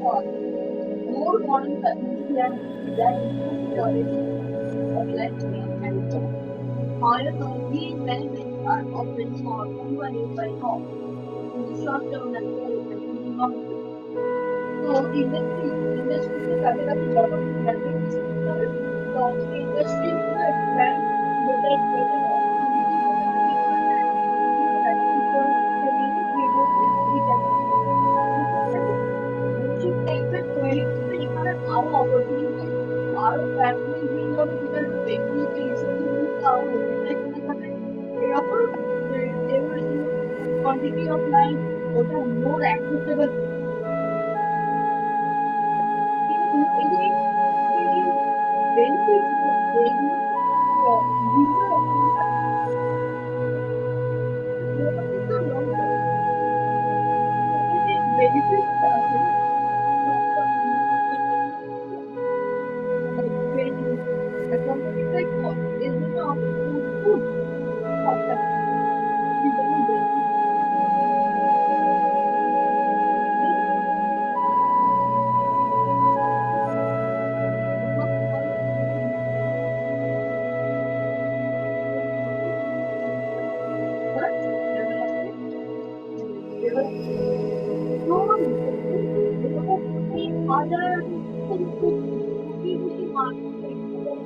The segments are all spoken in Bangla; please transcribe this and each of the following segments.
uh, more modern technology and that improve quality of life and job. However, these benefits are often overlooked by all in the short term as well as in the long term. So industries के काफी काफी development discover the industries expand better opportunities for the people and better people having greater free capacity. Leadership takes a twenty our opportunities, our family being able to get technically resources our like therefore there was quantity of life was more accessible. It is benefits এগুলো বিভিন্ন রকমের কিন্তু long term benefits আছে না long term companies like is food benefits. But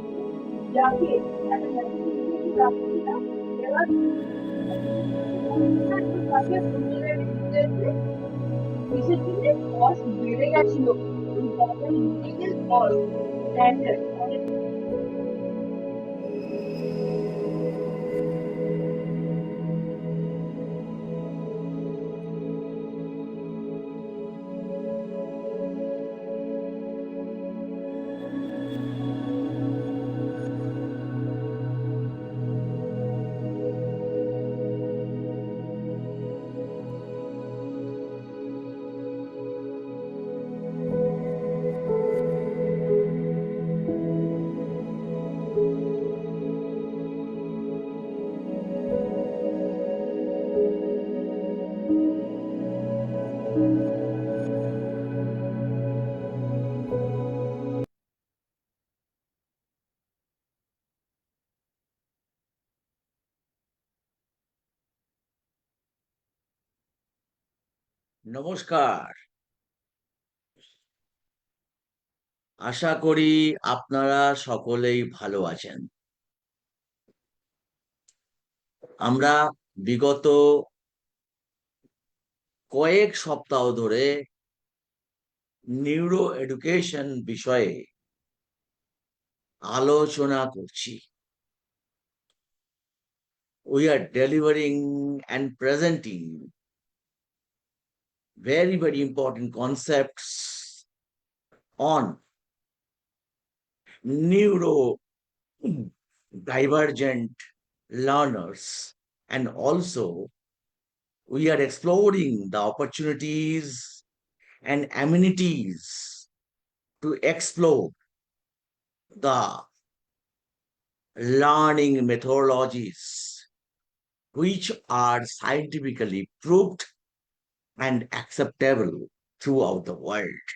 যাকে একটা ম্যানেজমেন্ট রাখছি না এবার তাকে কিসের জন্য কস্ট বেড়ে গেছিল কস্ট স্ট্যান্ডার্ড অনেক নমস্কার। আশা করি আপনারা সকলেই ভালো আছেন। আমরা বিগত কয়েক সপ্তাহ ধরে নিউরো এডুকেশন বিষয়ে আলোচনা করছি। We are delivering and presenting very important concepts on neurodivergent learners, and also we are exploring the opportunities and amenities to explore the learning methodologies which are scientifically proved and acceptable throughout the world.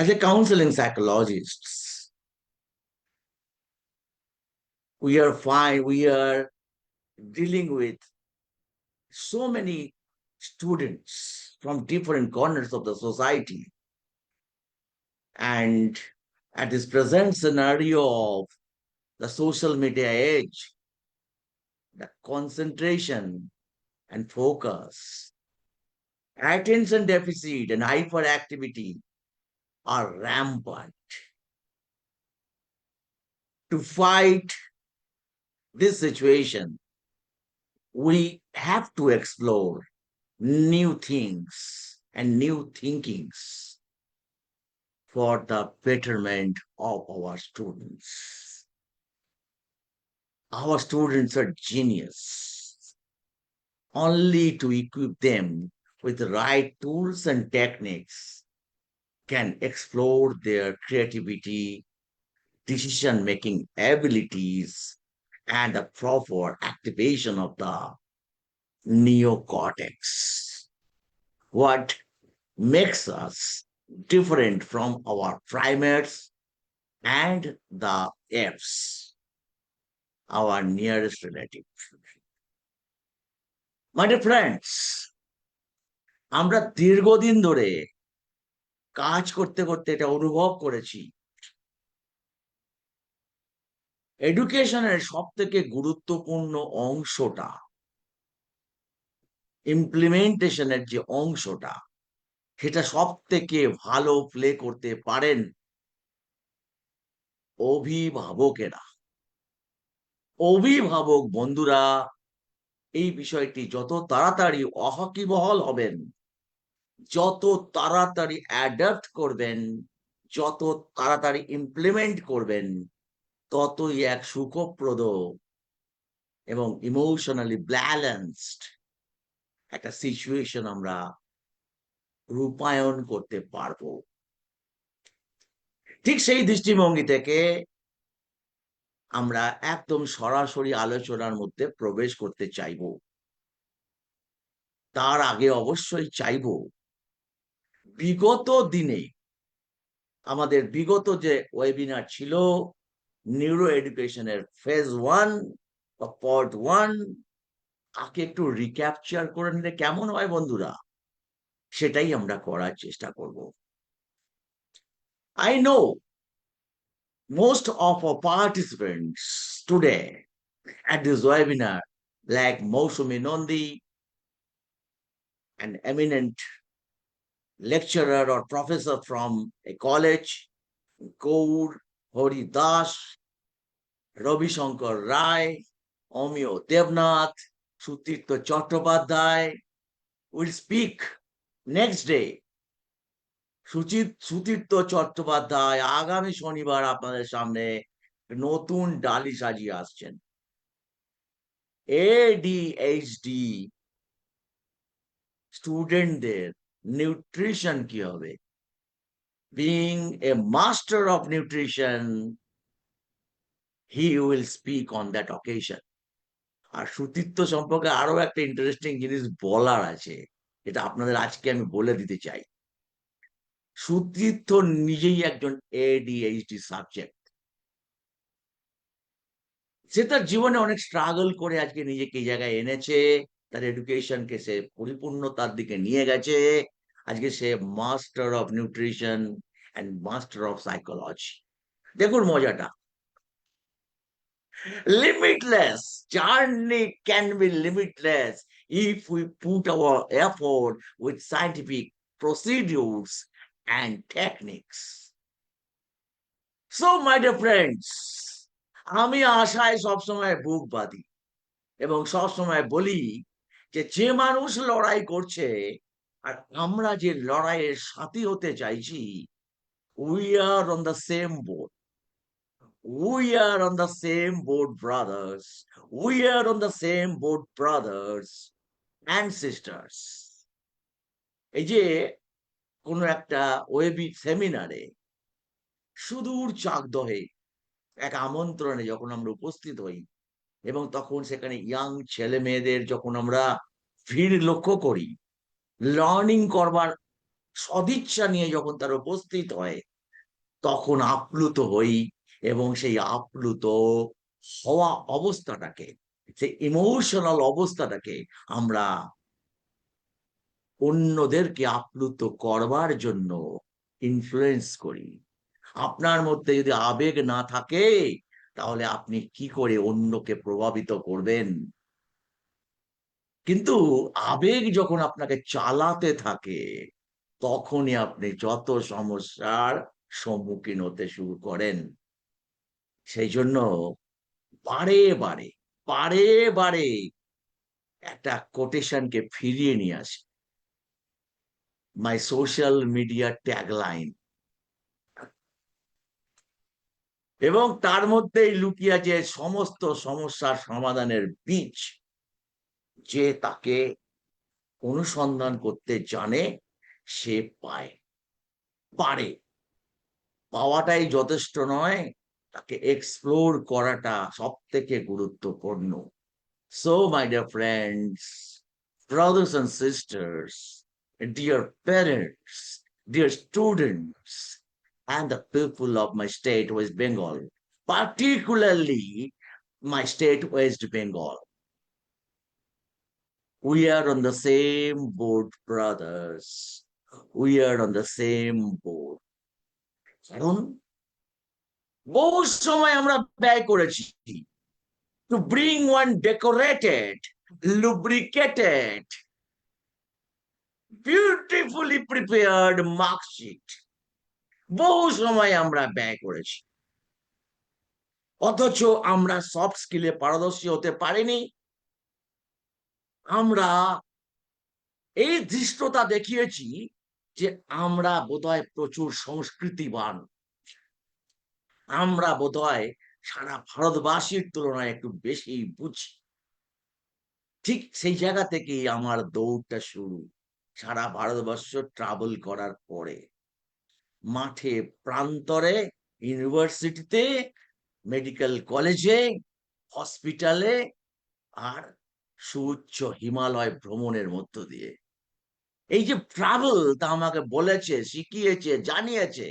As a counseling psychologists, we are dealing with so many students from different corners of the society. And at this present scenario of the social media age, the concentration and focus, attention deficit and hyperactivity are rampant. To fight this situation, we have to explore new things and new thinkings for the betterment of our students. Our students are genius. Only to equip them with the right tools and techniques can explore their creativity, decision-making abilities, and the proper activation of the neocortex. What makes us different from our primates and the apes, our nearest relative. My dear friends, আমরা দীর্ঘদিন ধরে কাজ করতে করতে এটা অনুভব করেছি, এডুকেশনের সব থেকে গুরুত্বপূর্ণ অংশটা, ইমপ্লিমেন্টেশনের যে অংশটা, সেটা সব থেকে ভালো প্লে করতে পারেন অভিভাবকেরা। অভিভাবক বন্ধুরা এই বিষয়টি যত তাড়াতাড়ি ওয়াকিবহাল হবেন, যত তাড়াতাড়ি অ্যাডাপ্ট করবেন, যত তাড়াতাড়ি ইমপ্লিমেন্ট করবেন, ততই এক সুখপ্রদ এবং ইমোশনালি ব্যালেন্সড একটা সিচুয়েশন আমরা রূপায়ণ করতে পারবো। ঠিক সেই দৃষ্টিভঙ্গি থেকে আমরা একদম সরাসরি আলোচনার মধ্যে প্রবেশ করতে চাইবো। তার আগে অবশ্যই চাইবো, বিগত দিনে আমাদের বিগত যে ওয়েবিনার ছিল নিউরো এডুকেশনের ফেজ 1 বা পার্ট 1, তাকে একটু রিক্যাপচার করে নিলে কেমন হয় বন্ধুরা? সেটাই আমরা করার চেষ্টা করব। I know most of our participants today at this webinar, like Mousumi Nondi, an eminent lecturer or professor from a college, Gaur Hori Das, Ravi Shankar Rai, Omio Devnath, Sutirtha Chattopadhyay will speak next day. Sutirtha Chattopadhyay আগামী শনিবার আপনাদের সামনে নতুন ডালি সাজিয়ে আসছেন। এডিএইচডি স্টুডেন্টদের নিউট্রিশন কি হবে, being a master of nutrition, he will speak on that occasion. আর সুতীর্থ সম্পর্কে আরো একটা ইন্টারেস্টিং জিনিস বলার আছে, এটা আপনাদের আজকে আমি বলে দিতে চাই। সুতীর্থ নিজেই একজন এডিএইচডি সাবজেক্ট। সে তার জীবনে অনেক স্ট্রাগল করে আজকে নিজেকে এই জায়গায় এনেছে, তার এডুকেশনকে সে পরিপূর্ণতার দিকে নিয়ে গেছে। আজকে সে master of nutrition and master of psychology. দেখুন মজাটা, limitless journey can be limitless if we put our effort with scientific procedures and techniques. So my dear friends, আমি আশায় সবসময় বুক বাঁধি এবং সবসময় বলি যে যে মানুষ লড়াই করছে আর আমরা যে লড়াইয়ের সাথী হতে চাইছি, we are on the same boat, we are on the same boat brothers, we are on the same boat brothers and sisters. এই যে কোনো একটা ওয়েবি সেমিনারে সুদূর চাকদহে এক আমন্ত্রণে যখন আমরা উপস্থিত হই এবং তখন সেখানে ইয়াং ছেলে মেয়েদের যখন আমরা ভিড় লক্ষ্য করি, লার্নিং করবার সদিচ্ছা নিয়ে যখন তারা উপস্থিত হয়, তখন আপ্লুত হই এবং সেই আপ্লুত হওয়া অবস্থাটাকে, সেই ইমোশনাল অবস্থাটাকে আমরা অন্যদেরকে আপ্লুত করবার জন্য ইনফ্লুয়েন্স করি। আপনার মধ্যে যদি আবেগ না থাকে, তাহলে আপনি কি করে অন্যকে প্রভাবিত করবেন? কিন্তু আবেগ যখন আপনাকে চালাতে থাকে, তখনই আপনি যত সমস্যার সম্মুখীন হতে শুরু করেন। সেই জন্য বারে বারে বারে বারে একটা কোটেশনকে ফিরিয়ে নিয়ে আসি, মাই সোশ্যাল মিডিয়া ট্যাগলাইন, এবং তার মধ্যেই লুকিয়ে আছে সমস্ত সমস্যার সমাধানের বীজ। যে তাকে অনুসন্ধান করতে জানে সে পায়, পারে। পাওয়াটাই যথেষ্ট নয়, তাকে এক্সপ্লোর করাটা সব থেকে গুরুত্বপূর্ণ। So my dear friends, brothers and sisters, dear parents, dear students, and the people of my state, West Bengal, particularly my state, West Bengal. We are on the same boat, brothers. We are on the same boat. কারণ বহু সময় আমরা ব্যয় করেছি to bring one decorated, lubricated, beautifully prepared mark sheet. বহু সময় আমরা ব্যয় করেছি, অথচ আমরা সফট স্কিলে পারদর্শী হতে পারিনি। আমরা এই ধৃষ্টতা দেখিয়েছি যে আমরা বোধহয় প্রচুর সংস্কৃতিবান, আমরা বোধহয় সারা ভারতবাসীর তুলনায় একটু বেশি বুঝি। ঠিক সেই জায়গা থেকেই আমার দৌড়টা শুরু। সারা ভারতবর্ষ ট্রাভেল করার পরে মাঠে প্রান্তরে, ইউনিভার্সিটিতে, মেডিকেল কলেজে, হসপিটালে, আর সুউচ্চ হিমালয় ভ্রমণের মধ্য দিয়ে এই যে ট্রাভেল, তা আমাকে বলেছে, শিখিয়েছে, জানিয়েছে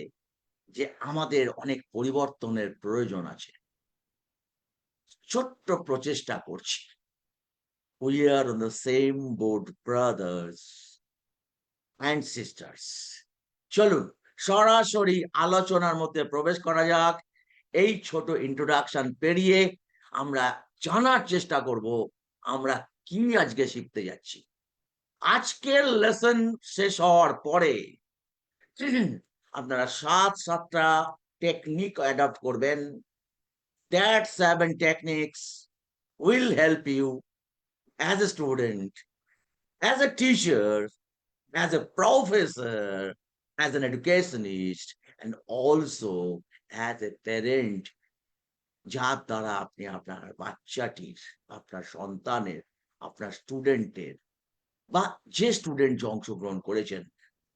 যে আমাদের অনেক পরিবর্তনের প্রয়োজন আছে। ছোট্ট প্রচেষ্টা করছি। We are on the same boat, brothers and sisters. চলুন সরাসরি আলোচনার মধ্যে প্রবেশ করা যাক। এই ছোট ইন্ট্রোডাকশন পেরিয়ে আমরা জানার চেষ্টা করব আমরা কি আজকে শিখতে যাচ্ছি। আজকের লেসন শেষ হওয়ার পরে আপনারা 7টা টেকনিক অ্যাডপ্ট করবেন। That 7 techniques will help you as a student, as a teacher, as a professor, as an educationist, and also as a parent, যার দ্বারা আপনি আপনার বাচ্চাটির, আপনার সন্তানের, আপনার স্টুডেন্টের বা যে স্টুডেন্ট যে অংশগ্রহণ করেছেন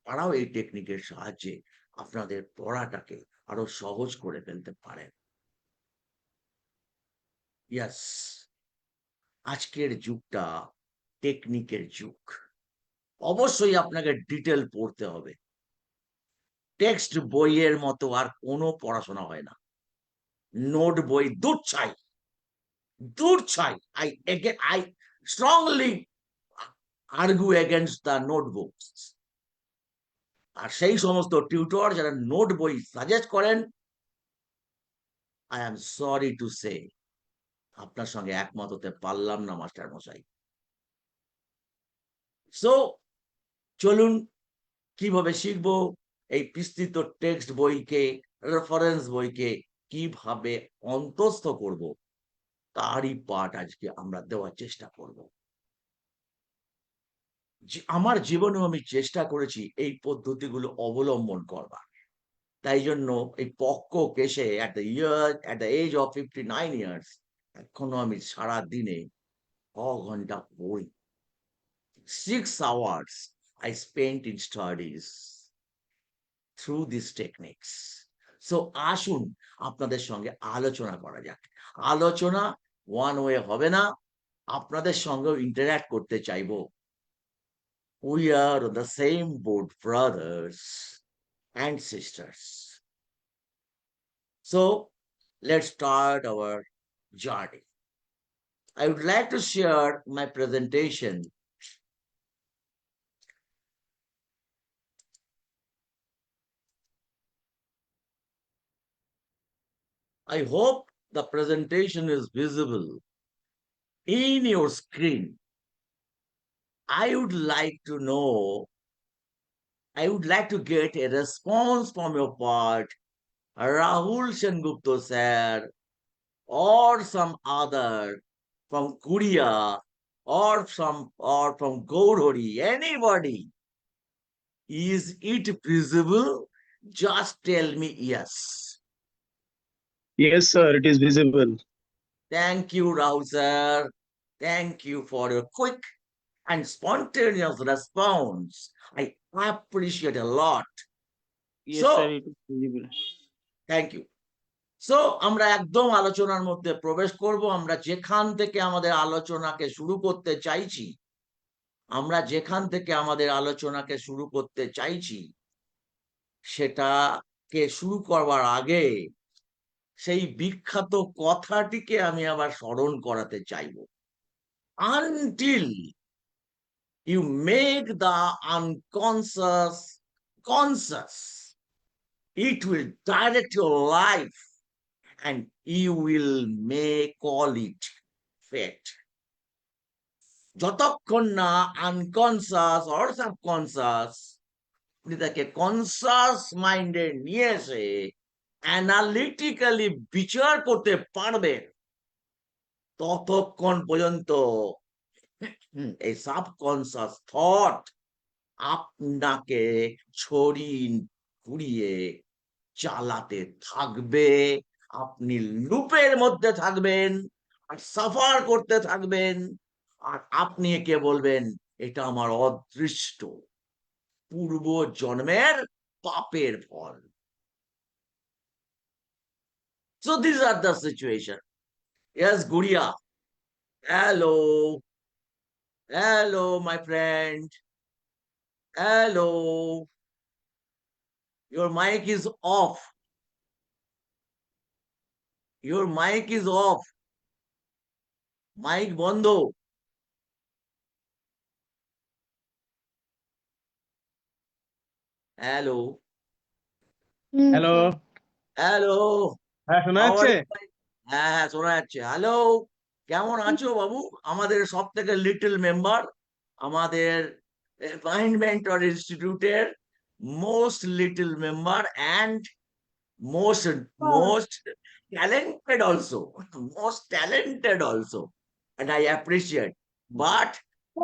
তারাও এই টেকনিকের সাহায্যে আপনাদের পড়াটাকে আরো সহজ করে ফেলতে পারেন। ইয়াস, আজকের যুগটা টেকনিকের যুগ। অবশ্যই আপনাকে ডিটেল পড়তে হবে। টেক্সট বইয়ের মতো আর কোনো পড়াশোনা হয় না। নোট বই দূর চাই, দূর চাই। I strongly argue against the notebooks. আর সেই সমস্ত টিউটর যারা নোট বই সাজেস্ট করেন, I am sorry to say আপনার সঙ্গে একমত হতে পারলাম না মাস্টার মশাই। সো চলুন কিভাবে শিখবো এই বিস্তৃত টেক্সট বইকে, রেফারেন্স বইকে কিভাবে অন্তঃস্থ করব, তারই পাঠ আজকে আমরা দেওয়ার চেষ্টা করব। আমার জীবনেও আমি চেষ্টা করেছি এই পদ্ধতিগুলো অবলম্বন করবার। তাই জন্য এই পক্ক কেশে at the age of 59 years এখনো আমি সারা দিনে 6 ঘন্টা পড়ি। 6 hours I spent in studies through these techniques. So আসুন আপনাদের সঙ্গে আলোচনা করা যাক। আলোচনা ওয়ান ওয়ে হবে না, আপনাদের সঙ্গেও ইন্টারঅ্যাক্ট করতে চাইবো। We are on the same boat, brothers and sisters. So let's start our journey. I would like to share my presentation. I hope the presentation is visible in your screen. I would like to get a response from your part, Rahul Sengupta sir, or some other from Korea, or from Gaurhori, anybody. Is it visible? Just tell me yes. Yes, sir, it is visible. Thank you, Rahul sir. Thank you for your quick and spontaneous response. I appreciate a lot. Yes, So, sir, it is visible. Thank you. So আমরা একদম আলোচনার মধ্যে প্রবেশ করব। আমরা যেখান থেকে আমাদের আলোচনাকে শুরু করতে চাইছি আমরা যেখান থেকে আমাদের আলোচনাকে শুরু করতে চাইছি সেটাকে শুরু করবার আগে সেই বিখ্যাত কথাটিকে আমি আবার স্মরণ করাতে চাইব। Until you make the unconscious conscious, it will direct your life and you may call it fate. যতক্ষণ না আনকনসাস অর সাবকনসাস আপনি তাকে কনসাস মাইন্ডে নিয়ে এসে অ্যানালিটিক্যালি বিচার করতে পারবেন, ততক্ষণ পর্যন্ত এই সাবকনসাস থট আপনাকে ছড়িয়ে ঘুরিয়ে চালাতে থাকবে। আপনি লুপের মধ্যে থাকবেন আর সাফার করতে থাকবেন, আর আপনি একে বলবেন এটা আমার অদৃষ্ট পূর্ব জন্মের পাপের ফল। So these are the situation. Yes, Guria. Hello. Hello, my friend. Hello. Your mic is off. Your mic is off. Mic bondo. Hello. Hello, Hello. হ্যাঁ শোনা How are যাচ্ছে? you? হ্যাঁ হ্যাঁ শোনা যাচ্ছে। হ্যালো, কেমন আছো বাবু? আমাদের সব থেকে লিটল মেম্বার, আমাদের মাইন্ড মেন্টর ইনস্টিটিউটের most little member and most talented also, most talented also, and I appreciate. But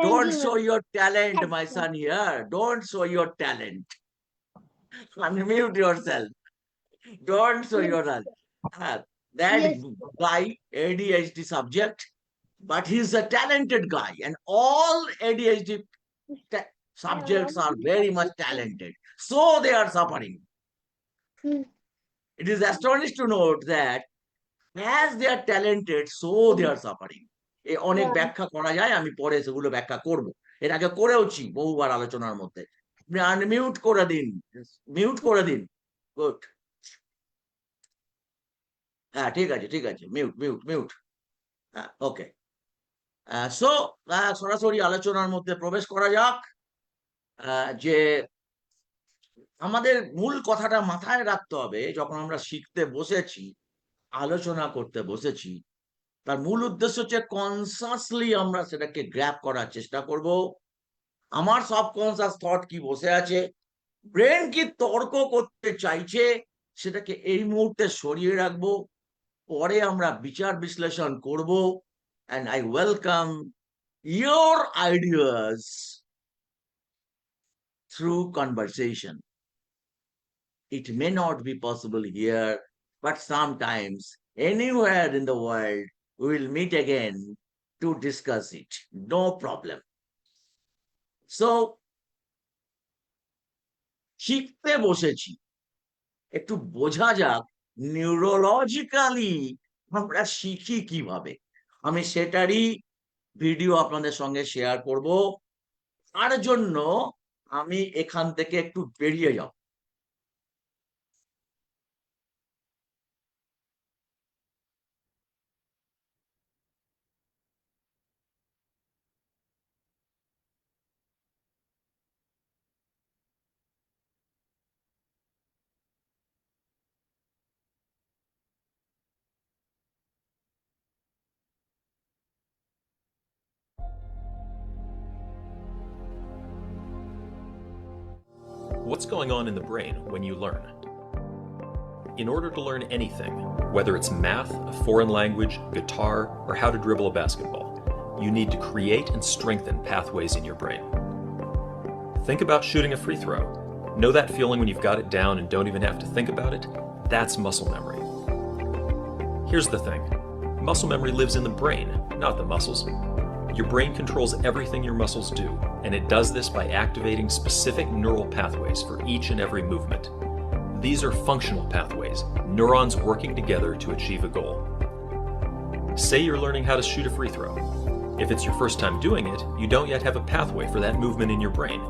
don't show your talent, my son. Here, don't show your talent. Unmute yourself. Don't show your talent. That Yes. guy, ADHD subject, but he's a talented guy, and all ADHD subjects are very much talented, so they are suffering. It is astonishing to note that as they are talented, so they are suffering. এ অনেক ব্যাখ্যা করা যায়, আমি পরে সেগুলো ব্যাখ্যা করব। এর আগে করেওছি বহুবার আলোচনার মধ্যে। আপনি আনমিউট করে দিন, মিউট করে দিন। গুড। হ্যাঁ ঠিক আছে ঠিক আছে, মিউট মিউট মিউট। হ্যাঁ ওকে। সো সরাসরি আলোচনার মধ্যে প্রবেশ করা যাক। যে আমাদের মূল কথাটা মাথায় রাখতে হবে, যখন আমরা শিখতে বসেছি, আলোচনা করতে বসেছি, তার মূল উদ্দেশ্য হচ্ছে কনসাসলি আমরা সেটাকে গ্র্যাব করার চেষ্টা করব। আমার সাবকনসাস থট কি বসে আছে, ব্রেন কি তর্ক করতে চাইছে, সেটাকে এই মুহূর্তে সরিয়ে রাখবো, পরে আমরা বিচার বিশ্লেষণ করব। and I welcome your ideas through conversation. It may not be possible here, but sometimes anywhere in the world we will meet again to discuss it. No problem. So, শিখতে বসেছি, একটু বোঝা যাক নিউরোলজিক্যালি আমরা শিখি কিভাবে। আমি সেটারই ভিডিও আপনাদের সঙ্গে শেয়ার করব। তার জন্য আমি এখান থেকে একটু বেরিয়ে যাব। What's going on in the brain when you learn? In order to learn anything, whether it's math, a foreign language, guitar, or how to dribble a basketball, you need to create and strengthen pathways in your brain. Think about shooting a free throw. Know that feeling when you've got it down and don't even have to think about it? That's muscle memory. Here's the thing. Muscle memory lives in the brain, not the muscles. Your brain controls everything your muscles do, and it does this by activating specific neural pathways for each and every movement. These are functional pathways, neurons working together to achieve a goal. Say you're learning how to shoot a free throw. If it's your first time doing it, you don't yet have a pathway for that movement in your brain.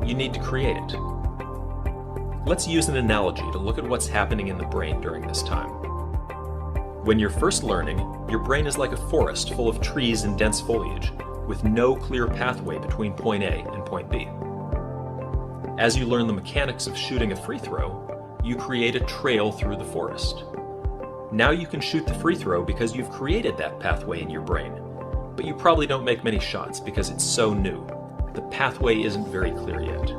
You need to create it. Let's use an analogy to look at what's happening in the brain during this time. When you're first learning, your brain is like a forest full of trees and dense foliage, with no clear pathway between point A and point B. As you learn the mechanics of shooting a free throw, you create a trail through the forest. Now you can shoot the free throw because you've created that pathway in your brain, but you probably don't make many shots because it's so new. The pathway isn't very clear yet.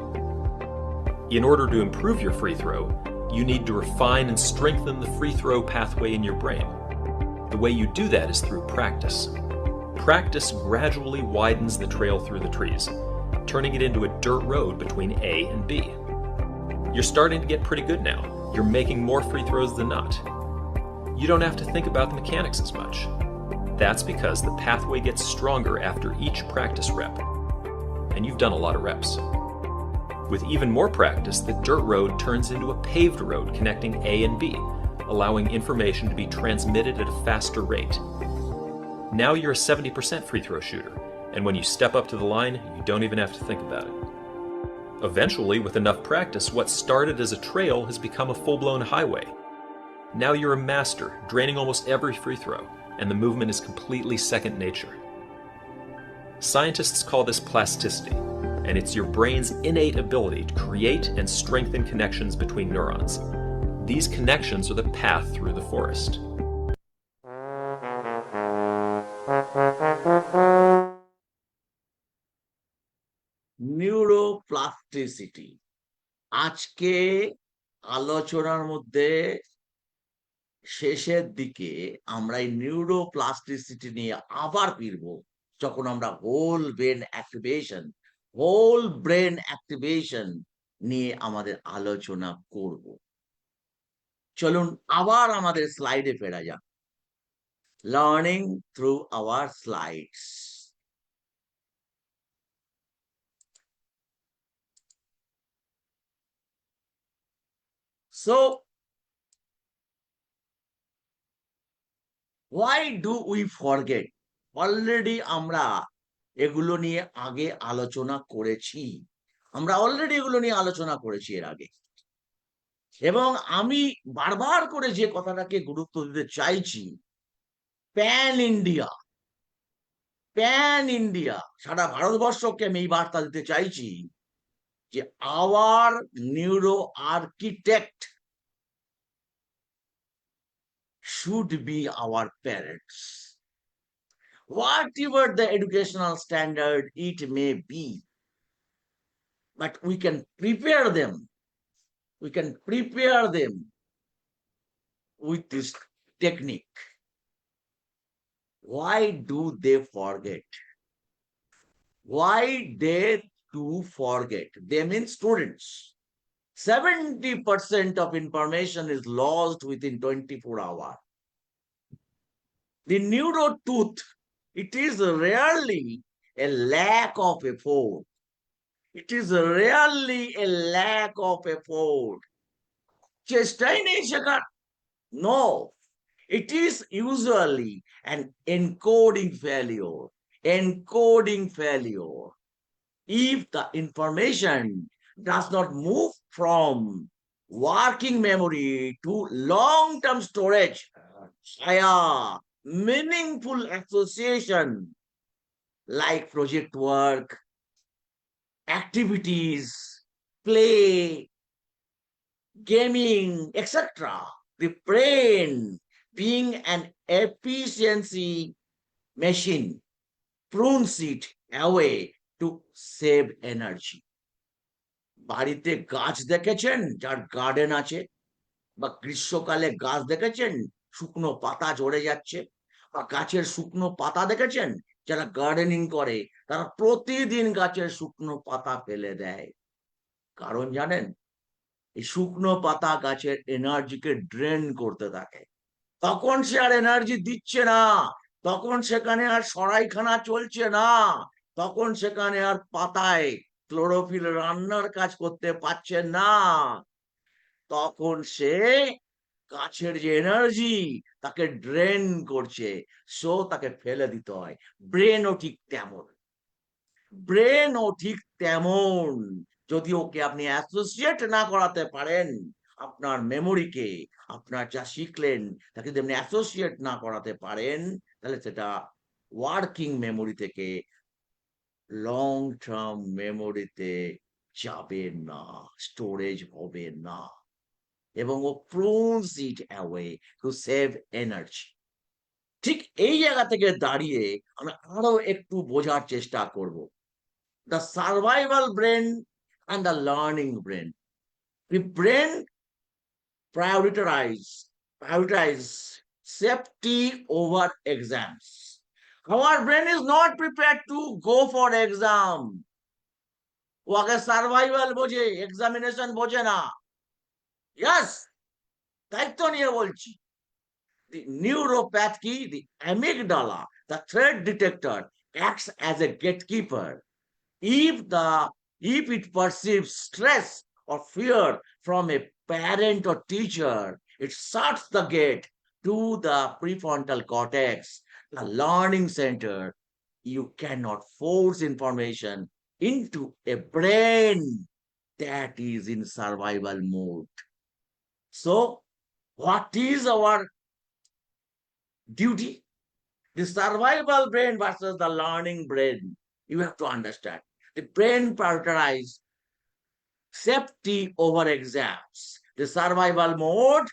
In order to improve your free throw, you need to refine and strengthen the free throw pathway in your brain. The way you do that is through practice. Practice gradually widens the trail through the trees, turning it into a dirt road between A and B. You're starting to get pretty good now. You're making more free throws than not. You don't have to think about the mechanics as much. That's because the pathway gets stronger after each practice rep, and you've done a lot of reps. With even more practice, the dirt road turns into a paved road connecting A and B, allowing information to be transmitted at a faster rate. Now you're a 70% free throw shooter, and when you step up to the line, you don't even have to think about it. Eventually, with enough practice, what started as a trail has become a full-blown highway. Now you're a master, draining almost every free throw, and the movement is completely second nature. Scientists call this plasticity, and it's your brain's innate ability to create and strengthen connections between neurons. These connections are the path through the forest. Neuroplasticity আজকে আলোচনার মধ্যে শেষের দিকে আমরা এই নিউরোপ্লাস্টিসিটি নিয়ে আবার ফিরবো যখন আমরা হোল ব্রেন অ্যাক্টিভেশন নিয়ে আমাদের আলোচনা করব। চলুন আবার আমাদের স্লাইডে ফেরা যাক। Learning through hour slides. So, why do we forget? Already আমরা এগুলো নিয়ে আগে আলোচনা করেছি। এর আগে, এবং আমি বারবার করে যে কথাটাকে গুরুত্ব দিতে চাইছি, প্যান ইন্ডিয়া সারা ভারতবর্ষকে আমি এই বার্তা দিতে চাইছি যে our neuro architect should be our parents. Whatever the educational standard it may be, but we can prepare them. With this technique. Why do they forget? They mean students. 70% of information is lost within 24 hours. The neurotooth, it is rarely a lack of effort. চেষ্টাই নেই শেখার। No, it is usually an encoding failure. If the information does not move from working memory to long-term storage via meaningful association like project work, activities, play, gaming, etc., the brain, being an efficiency machine, prunes it away to save energy. বাড়িতে গাছ দেখেছেন যার গার্ডেন আছে, বা গ্রীষ্মকালে গাছ দেখেছেন শুকনো পাতা ঝরে যাচ্ছে, বা গাছের শুকনো পাতা দেখেছেন যারা গার্ডেনিং করে তারা প্রতিদিন গাছের শুকনো পাতা ফেলে দেয়। কারণ জানেন, এই শুকনো পাতা গাছের এনার্জিকে ড্রেন করতে থাকে। তখন সে আর এনার্জি দিচ্ছে না, তখন সেখানে আর সরাইখানা চলছে না, তখন সেখানে আর পাতায় ক্লোরোফিল রান্নার কাজ করতে পারছে না, তখন সে গাছের যে এনার্জি তাকে ড্রেন করছে, সো তাকে ফেলে দিতে হয়। ব্রেনও ঠিক তেমন, ব্রেনও ঠিক তেমন। যদি ওকে আপনি অ্যাসোসিয়েট না করাতে পারেন আপনার মেমোরিকে, আপনার যা শিখলেন তাকে যদি আপনি অ্যাসোসিয়েট না করাতে পারেন, তাহলে সেটা ওয়ার্কিং মেমোরি থেকে লং টার্ম মেমোরিতে যাবে না, স্টোরেজ হবে না, এবং ও prunes it away to save energy. ঠিক এই জায়গা থেকে দাঁড়িয়ে আমরা আরো একটু বোঝার চেষ্টা করব the survival brain and the learning brain. The brain prioritize safety over exams. Our brain is not prepared to go for exam. ও আগে সার্ভাইভাল বোঝে, এক্সামিনেশন বোঝে না। ইয়াস, দায়িত্ব নিয়ে বলছি। The neuropath key, the amygdala, the threat detector, acts as a gatekeeper. If it perceives stress or fear from a parent or teacher, it shuts the gate to the prefrontal cortex, the learning center. You cannot force information into a brain that is in survival mode. So, what is our duty? The survival brain versus the learning brain. You have to understand. The brain prioritizes safety over exams. The survival mode,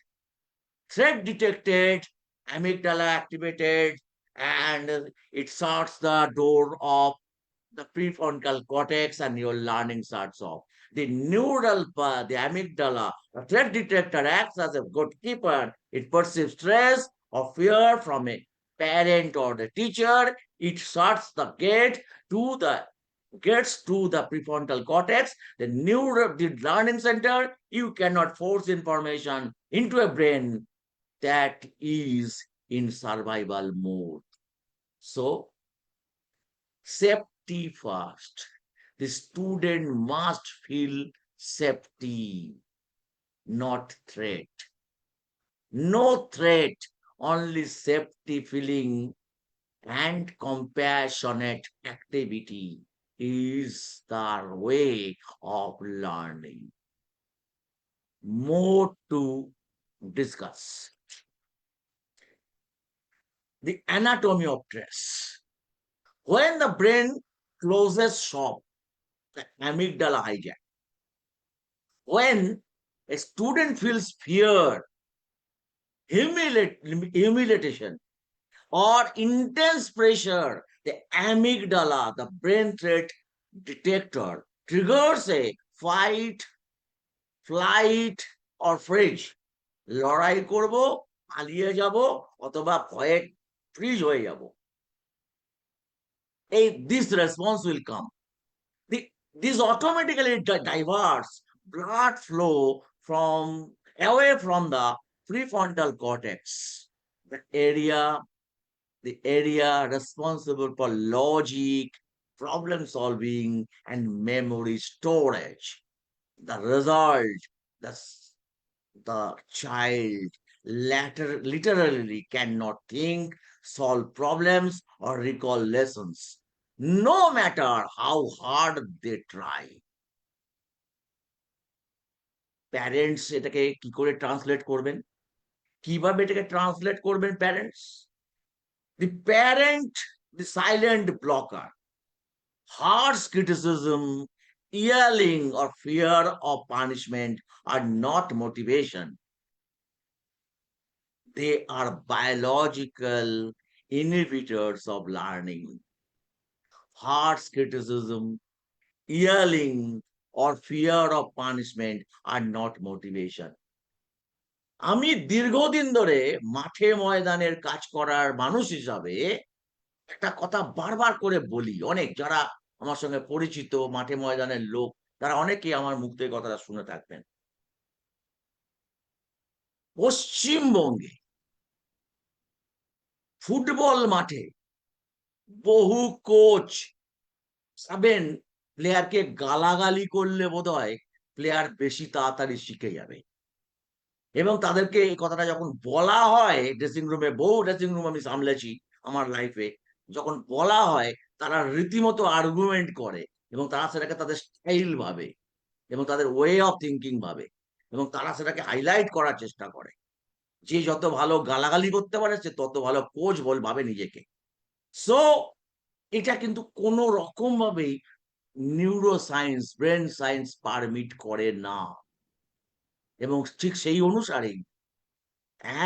threat detected, amygdala activated, and it shuts the door of the prefrontal cortex and your learning starts off. The neural path, the amygdala, the threat detector acts as a gatekeeper. It perceives stress or fear from a parent or the teacher. It shuts the gets to the prefrontal cortex, the learning center. You cannot force information into a brain that is in survival mode. So, safety first. The student must feel safety, not threat. No threat, only safety feeling and compassionate activity is the way of learning. More to discuss. The anatomy of stress. When the brain closes shop, the amygdala hijack. When a student feels fear, humiliation, or intense pressure, the amygdala, the brain threat detector, triggers a fight, flight, or freeze. লড়াই করব, পালিয়ে যাব, অথবা ভয়ে ফ্রিজ হয়ে যাব। This response will come. This automatically diverts blood flow away from the prefrontal cortex, the area responsible for logic, problem solving, and memory storage. The result, the child literally cannot think, solve problems, or recall lessons, no matter how hard they try. Parents এটাকে কি করে ট্রান্সলেট করবেন? কিভাবে এটাকে ট্রান্সলেট করবেন parents? The parent, the silent blocker, harsh criticism, yelling, or fear of punishment are not motivation. They are biological inhibitors of learning. Harsh criticism, yelling, or fear of punishment are not motivation. আমি দীর্ঘদিন ধরে মাঠে ময়দানের কাজ করার মানুষ হিসাবে একটা কথা বারবার করে বলি, অনেক যারা আমার সঙ্গে পরিচিত মাঠে ময়দানের লোক, তারা অনেকেই আমার মুখ থেকে কথাটা শুনে থাকবেন। পশ্চিমবঙ্গে ফুটবল মাঠে বহু কোচ ভাবেন প্লেয়ারকে গালাগালি করলে বোধহয় প্লেয়ার বেশি তাড়াতাড়ি শিখে যাবে। এবং তাদেরকে এই কথাটা যখন বলা হয় ড্রেসিং রুমে, বহু ড্রেসিং রুম আমি সামলেছি আমার লাইফে, যখন বলা হয় তারা রীতিমতো আর্গুমেন্ট করে এবং তারা সেটাকে তাদের স্টাইল ভাবে এবং তাদের ওয়ে অফ থিঙ্কিং ভাবে এবং তারা সেটাকে হাইলাইট করার চেষ্টা করে। যে যত ভালো গালাগালি করতে পারে সে তত ভালো কোচ ভাবে নিজেকে। সো এটা কিন্তু কোনো রকম ভাবেই neuro science, brain science permit করে না। এবং ঠিক সেই অনুসারেই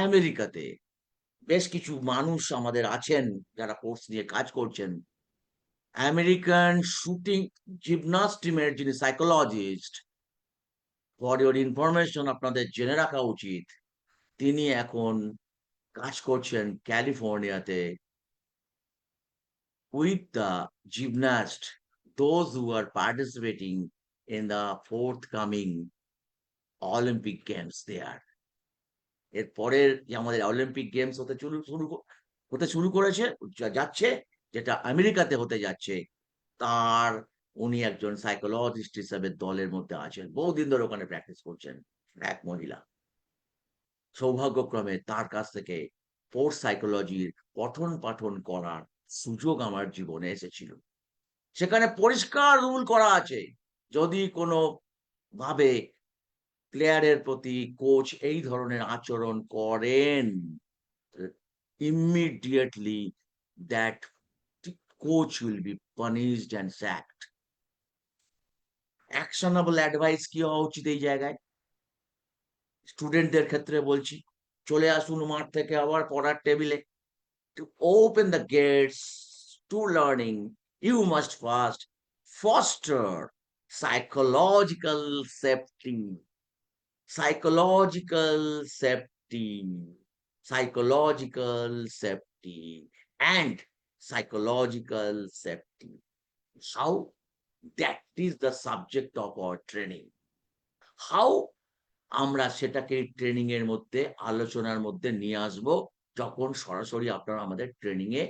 আমেরিকাতে বেশ কিছু মানুষ আমাদের আছেন যারা কোর্স নিয়ে কাজ করছেন। আমেরিকান শুটিং জিমনাস্ট টিমের যিনি সাইকোলজিস্ট, ফর ইওর ইনফরমেশন আপনাদের জেনে রাখা উচিত, তিনি এখন কাজ করছেন ক্যালিফোর্নিয়াতে with the gymnasts, those who are participating in the forthcoming Olympic Games there. এর পরের যে আমাদের অলিম্পিক গেমস হতে শুরু করেছে, যাচ্ছে, যেটা আমেরিকাতে হতে যাচ্ছে, তার উনি একজন সাইকোলজিস্ট হিসেবে দলের মধ্যে আছেন, বহুদিন ধরে ওখানে প্র্যাকটিস করছেন, এক মহিলা। সৌভাগ্যক্রমে তার কাছ থেকে ফোর্স সাইকোলজির পঠন পাঠন করার সুযোগ আমার জীবনে এসেছিল। সেখানে পরিষ্কার রুল করা আছে, যদি কোনো ভাবে প্লেয়ারের প্রতি কোচ এই ধরনের আচরণ করেন, immediately that coach will be punished and sacked. Actionable advice কি হওয়া উচিত এই জায়গায়? স্টুডেন্টদের ক্ষেত্রে বলছি, চলে আসুন মাঠ থেকে আবার পড়ার টেবিলে। To open the gates to learning, you must first foster psychological safety. Psychological safety. Psychological safety. And psychological safety. How? That is the subject of our training. How? আমরা সেটাকে ট্রেনিং এর মধ্যে, আলোচনার মধ্যে নিয়ে আসবো যখন সরাসরি আপনারা আমাদের ট্রেনিং এ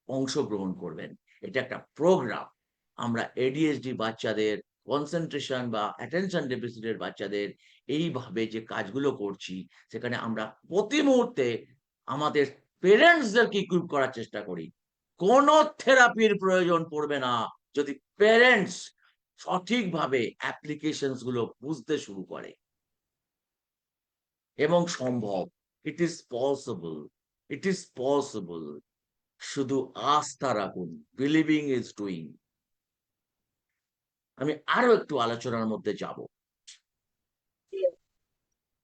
অংশগ্রহণ করবেন। এটা একটা প্রোগ্রাম। আমরা এডিএইচডি বাচ্চাদের, কনসেন্ট্রেশন বা অ্যাটেনশন ডেফিসিটের বাচ্চাদের এইভাবে যে কাজগুলো করছি, সেখানে আমরা প্রতি মুহূর্তে আমাদের পেরেন্টসদেরকে ইকুইপ করার চেষ্টা করি। কোনো থেরাপির প্রয়োজন পড়বে না যদি পেরেন্টস সঠিকভাবে অ্যাপ্লিকেশনস গুলো বুঝতে শুরু করে। এবং সম্ভব, it is possible, it is possible. শুধু আস্থা রাখুন, বিলিভিং ইজ ডুইং। আমি আরো একটু আলোচনার মধ্যে যাব।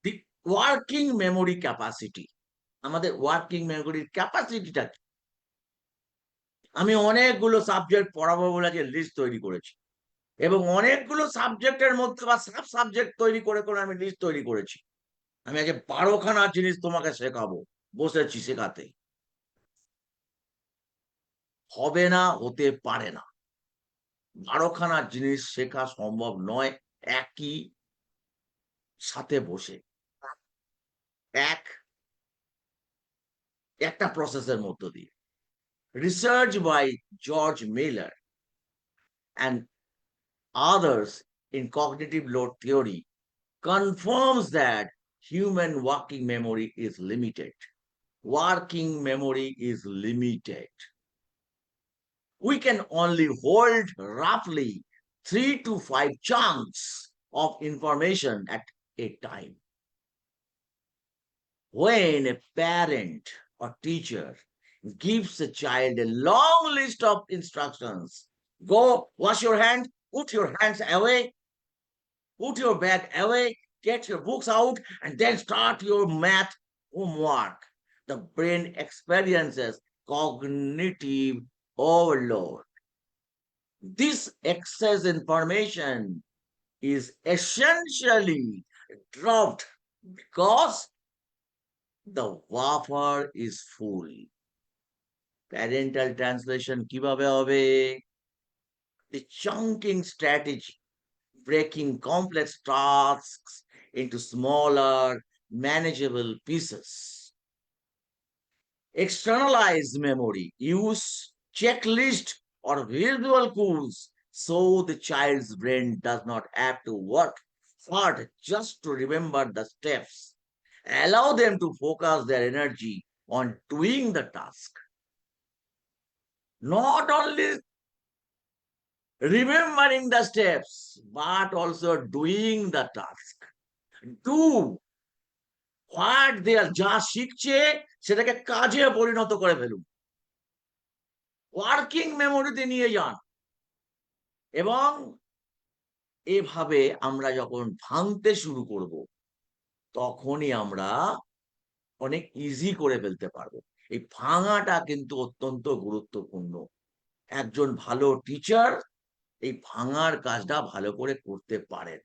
দি ওয়ার্কিং মেমোরি ক্যাপাসিটি, আমাদের ওয়ার্কিং মেমোরির ক্যাপাসিটিটা কি? আমি অনেকগুলো সাবজেক্ট পড়াবো বলে যে লিস্ট তৈরি করেছি এবং অনেকগুলো সাবজেক্টের মধ্যে বা সাব সাবজেক্ট তৈরি করে করে আমি লিস্ট তৈরি করেছি। আমি আগে 12খানা জিনিস তোমাকে শেখাবো, বসেছি শেখাতে। হবে না, হতে পারে না। 12খানা জিনিস শেখা সম্ভব নয় একই সাথে বসে, একটা প্রসেসের মধ্য দিয়ে। Research by George Miller and others in cognitive load theory confirms that human working memory is limited. Working memory is limited. We can only hold roughly 3 to 5 chunks of information at a time. When a parent or teacher gives a child a long list of instructions, go wash your hand, put your hands away, put your bag away, get your books out, and then start your math homework, the brain experiences cognitive overload. This excess information is essentially dropped because the buffer is full. Parental translation কিভাবে হবে? The chunking strategy, breaking complex tasks into smaller, manageable pieces. Externalized memory, use checklist or visual cues so the child's brain does not have to work hard just to remember the steps. allow them to focus their energy on doing the task, not only remembering the steps but also doing the task. Do what they are, যা শিখছে সেটাকে কাজে পরিণত করে ফেলুন, ওয়ার্কিং মেমোরিতে নিয়ে যান। এবং এভাবে আমরা যখন ভাঙতে শুরু করব তখনই আমরা অনেক ইজি করে ফেলতে পারবো। এই ভাঙাটা কিন্তু অত্যন্ত গুরুত্বপূর্ণ। একজন ভালো টিচার এই ভাঙার কাজটা ভালো করে করতে পারেন,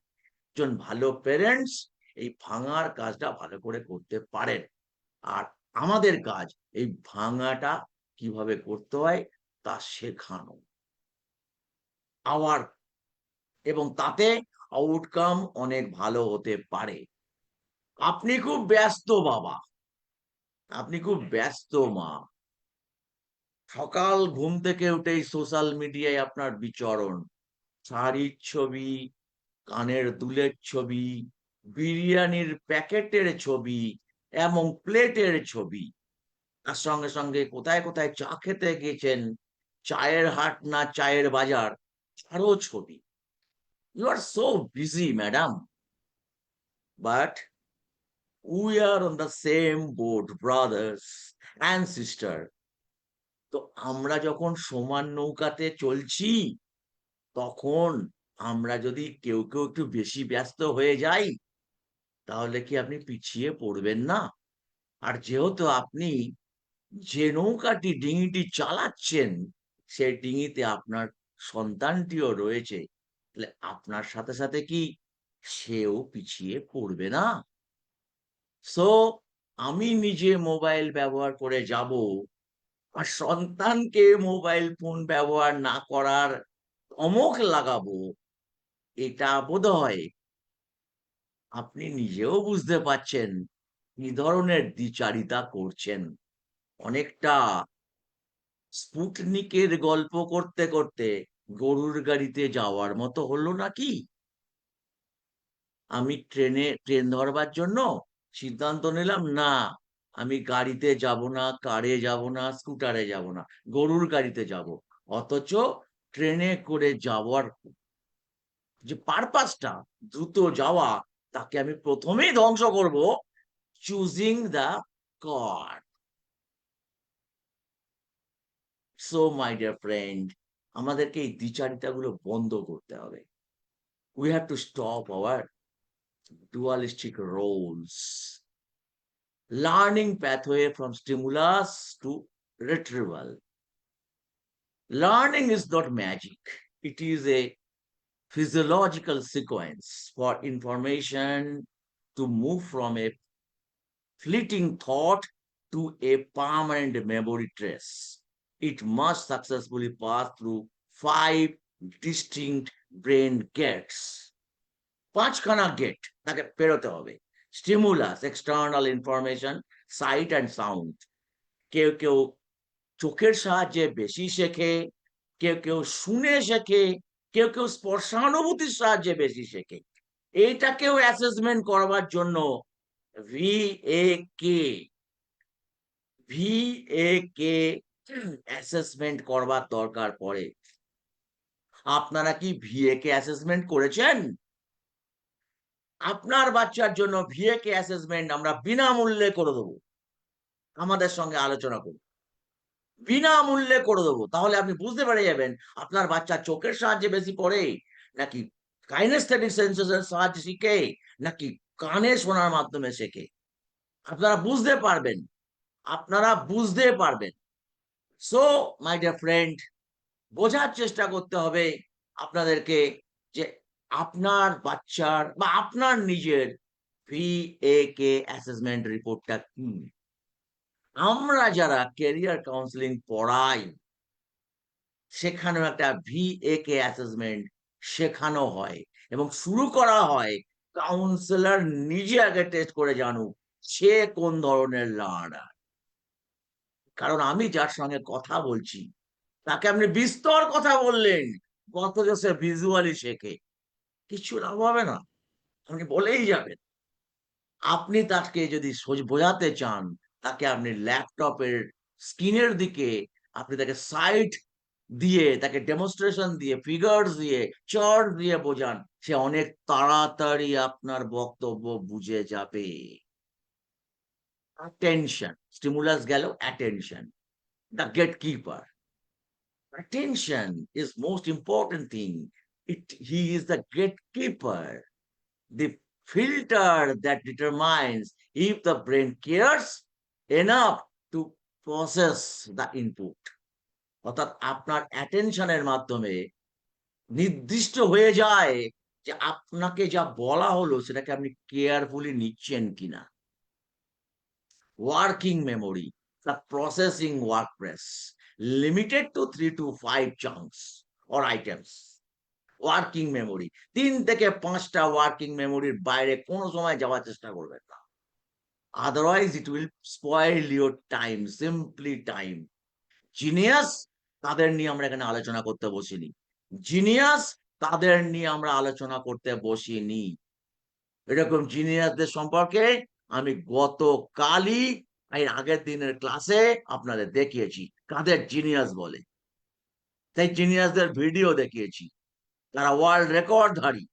একজন ভালো পেরেন্টস এই ভাঙার কাজটা ভালো করে করতে পারেন। আর আমাদের কাজ এই ভাঙাটা কিভাবে করতে হয় তা শেখানো, আওয়ার, এবং তাতে আউটকাম অনেক ভালো হতে পারে। আপনি খুব ব্যস্ত বাবা, আপনি খুব ব্যস্ত মা, সকাল ঘুম থেকে উঠেই সোশ্যাল মিডিয়ায় আপনার বিচরণ, শাড়ির ছবি, কানের দুলের ছবি, বিরিয়ানির প্যাকেটের ছবি এবং প্লেটের ছবি, তার সঙ্গে সঙ্গে কোথায় কোথায় চা খেতে গেছেন, চায়ের হাট না চায়ের বাজার, আরো ছবি। You are so busy madam, but we are on the same boat brothers and sister. তো আমরা যখন সমান নৌকাতে চলছি তখন আমরা যদি কেউ কেউ একটু বেশি ব্যস্ত হয়ে যাই তাহলে কি আপনি পিছিয়ে পড়বেন না? আর যেহেতু আপনি যে নৌকাটি ডিঙিটি চালাচ্ছেন সেই ডিঙিতে আপনার সন্তানটিও রয়েছে, তাহলে আপনার সাথে সাথে কি সেও পিছিয়ে পড়বে না? সো আমি নিজে মোবাইল ব্যবহার করে যাব আর সন্তানকে মোবাইল ফোন ব্যবহার না করার ধমক লাগাবো, এটা বোধহয় আপনি নিজেও বুঝতে পারছেন কি ধরনের দ্বিচারিতা করছেন। অনেকটা স্পুটনিকের গল্প করতে করতে গরুর গাড়িতে যাওয়ার মতো হলো নাকি? আমি ট্রেন ধরবার জন্য সিদ্ধান্ত নিলাম, না আমি গাড়িতে যাব না, কারে যাব না, স্কুটারে যাব না, গরুর গাড়িতে যাব। অথচ ট্রেনে করে যাওয়ার যে পারপাসটা, দ্রুত যাওয়া, তাকে আমি প্রথমেই ধ্বংস করব, choosing the car. So my dear friend, আমাদেরকে এই দ্বিচারিতাগুলো বন্ধ করতে হবে। We have to stop our dualistic roles. Learning pathway from stimulus to retrieval. Learning is not magic. It is a physiological sequence for information to move from a fleeting thought to a permanent memory trace. It must successfully pass through 5 distinct brain gates. পাঁচখানা গেট তাকে পেরোতে হবে। Stimulus, external information, sight and sound. কেউ কেউ চোখের সাহায্যে বেশি শেখে, কেউ কেউ শুনে শেখে, কেউ কেউ স্পর্শানুভূতির সাহায্যে বেশি শেখে। এইটাকেও অ্যাসেসমেন্ট করবার জন্য ভিএকে অ্যাসেসমেন্ট করবার দরকার পড়ে। আপনারা কি ভিএকে অ্যাসেসমেন্ট করেছেন? আপনার বাচ্চার জন্য ভিএকে অ্যাসেসমেন্ট আমরা বিনামূল্যে করে দেবো। আমাদের সঙ্গে আলোচনা করুন, বিনামূল্যে করে দেবো। তাহলে আপনি বুঝতে পেরে যাবেন আপনার বাচ্চা চোখের সাহায্যে বেশি পড়ে, নাকি কাইনেস্থেটিক সেন্সেসের সাহায্যে শিখে, নাকি কানে শোনার মাধ্যমে শেখে। আপনারা বুঝতে পারবেন, আপনারা বুঝতে পারবেন। সো মাই ডিয়ার ফ্রেন্ড, বোঝার চেষ্টা করতে হবে আপনাদেরকে যে আপনার বাচ্চার বা আপনার নিজের ভিএকে অ্যাসেসমেন্ট রিপোর্টটা কি। আমরা যারা ক্যারিয়ার কাউন্সিলিং পড়াই সেখানেও একটা ভিএকে অ্যাসেসমেন্ট শেখানো হয় এবং শুরু করা হয় কাউন্সিলর নিজে আগে টেস্ট করে জানুক সে কোন ধরনের লার্নার। কারণ আমি যার সঙ্গে কথা বলছি তাকে আপনি বিস্তর কথা বললেন, অথচ সে ভিজুয়ালি শেখে, কিছু লাভ হবে না, আপনি বলেই যাবেন। আপনি তাকে যদি বোঝাতে চান, তাকে আপনি ল্যাপটপের স্ক্রিনের দিকে আপনি তাকে সাইট দিয়ে, তাকে ডেমনস্ট্রেশন দিয়ে, ফিগারস দিয়ে, চার্ট দিয়ে বোঝান, সে অনেক তাড়াতাড়ি আপনার বক্তব্য বুঝে যাবে। অ্যাটেনশন, স্টিমুলাস গেল, attention, the gatekeeper. Attention is most important thing. He is the gatekeeper, the filter that determines if the brain cares enough to process the input. অর্থাৎ আপনার অ্যাটেনশনের মাধ্যমে নির্দিষ্ট হয়ে যায় যে আপনাকে যা বলা হলো সেটাকে আপনি কেয়ারফুলি নিচ্ছেন কিনা। Working memory, the processing work press, limited to 3 to 5 chunks or items. Working memory 3 থেকে 5টা ওয়ার্কিং মেমোরির বাইরে কোনো সময় যাওয়ার চেষ্টা করবেন না। Otherwise it will spoil your time, simply time. Genius, তাদের নিয়ে আমরা এখানে আলোচনা করতে বসিনি। জিনিয়াস, তাদের নিয়ে আমরা আলোচনা করতে বসিনি। এরকম জিনিয়াসদের সম্পর্কে আমি গতকালই এর আগের দিনের ক্লাসে আপনাদের দেখিয়েছি কাদের জিনিয়াস বলে। সেই জিনিয়াসদের ভিডিও দেখিয়েছি, তারা ওয়ার্ল্ড রেকর্ডধারী।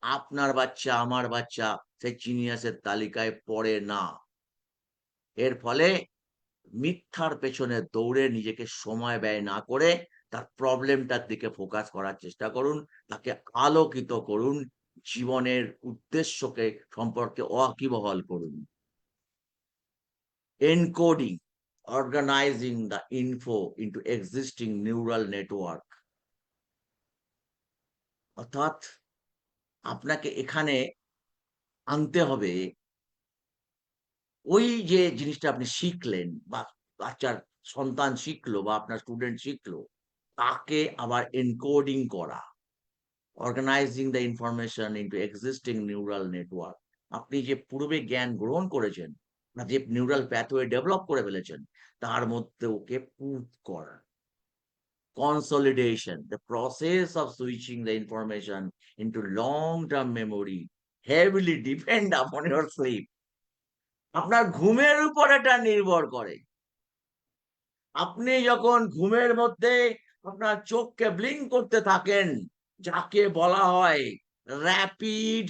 আপনার বাচ্চা, আমার বাচ্চা সেই জিনিয়াসের তালিকায় পড়ে না। এর ফলে মিথ্যার পেছনে দৌড়ে নিজেকে সময় ব্যয় না করে তার প্রবলেমটার দিকে ফোকাস করার চেষ্টা করুন, তাকে আলোকিত করুন, জীবনের উদ্দেশ্যকে সম্পর্কে ওয়াকিবহাল করুন। Encoding, organizing the info into existing neural network. অর্থাৎ আপনাকে এখানে আনতে হবে ওই যে জিনিসটা আপনি শিখলেন বা বাচ্চার সন্তান শিখলো বা আপনার স্টুডেন্ট শিখলো, তাকে আবার এনকোডিং করা, organizing the information into existing neural network. আপনি যে পূর্বে জ্ঞান গ্রহণ করেছেন বা যে নিউরাল প্যাথওয়ে ডেভেলপ করে ফেলেছেন তার মধ্যে ওকে পুট করা। Consolidation, the process of switching the information into long-term memory heavily depend upon your sleep. আপনার ঘুমের উপর এটা নির্ভর করে। আপনি যখন ঘুমের মধ্যে আপনার চোখকে ব্লিঙ্ক করতে থাকেন, যাকে বলা হয় rapid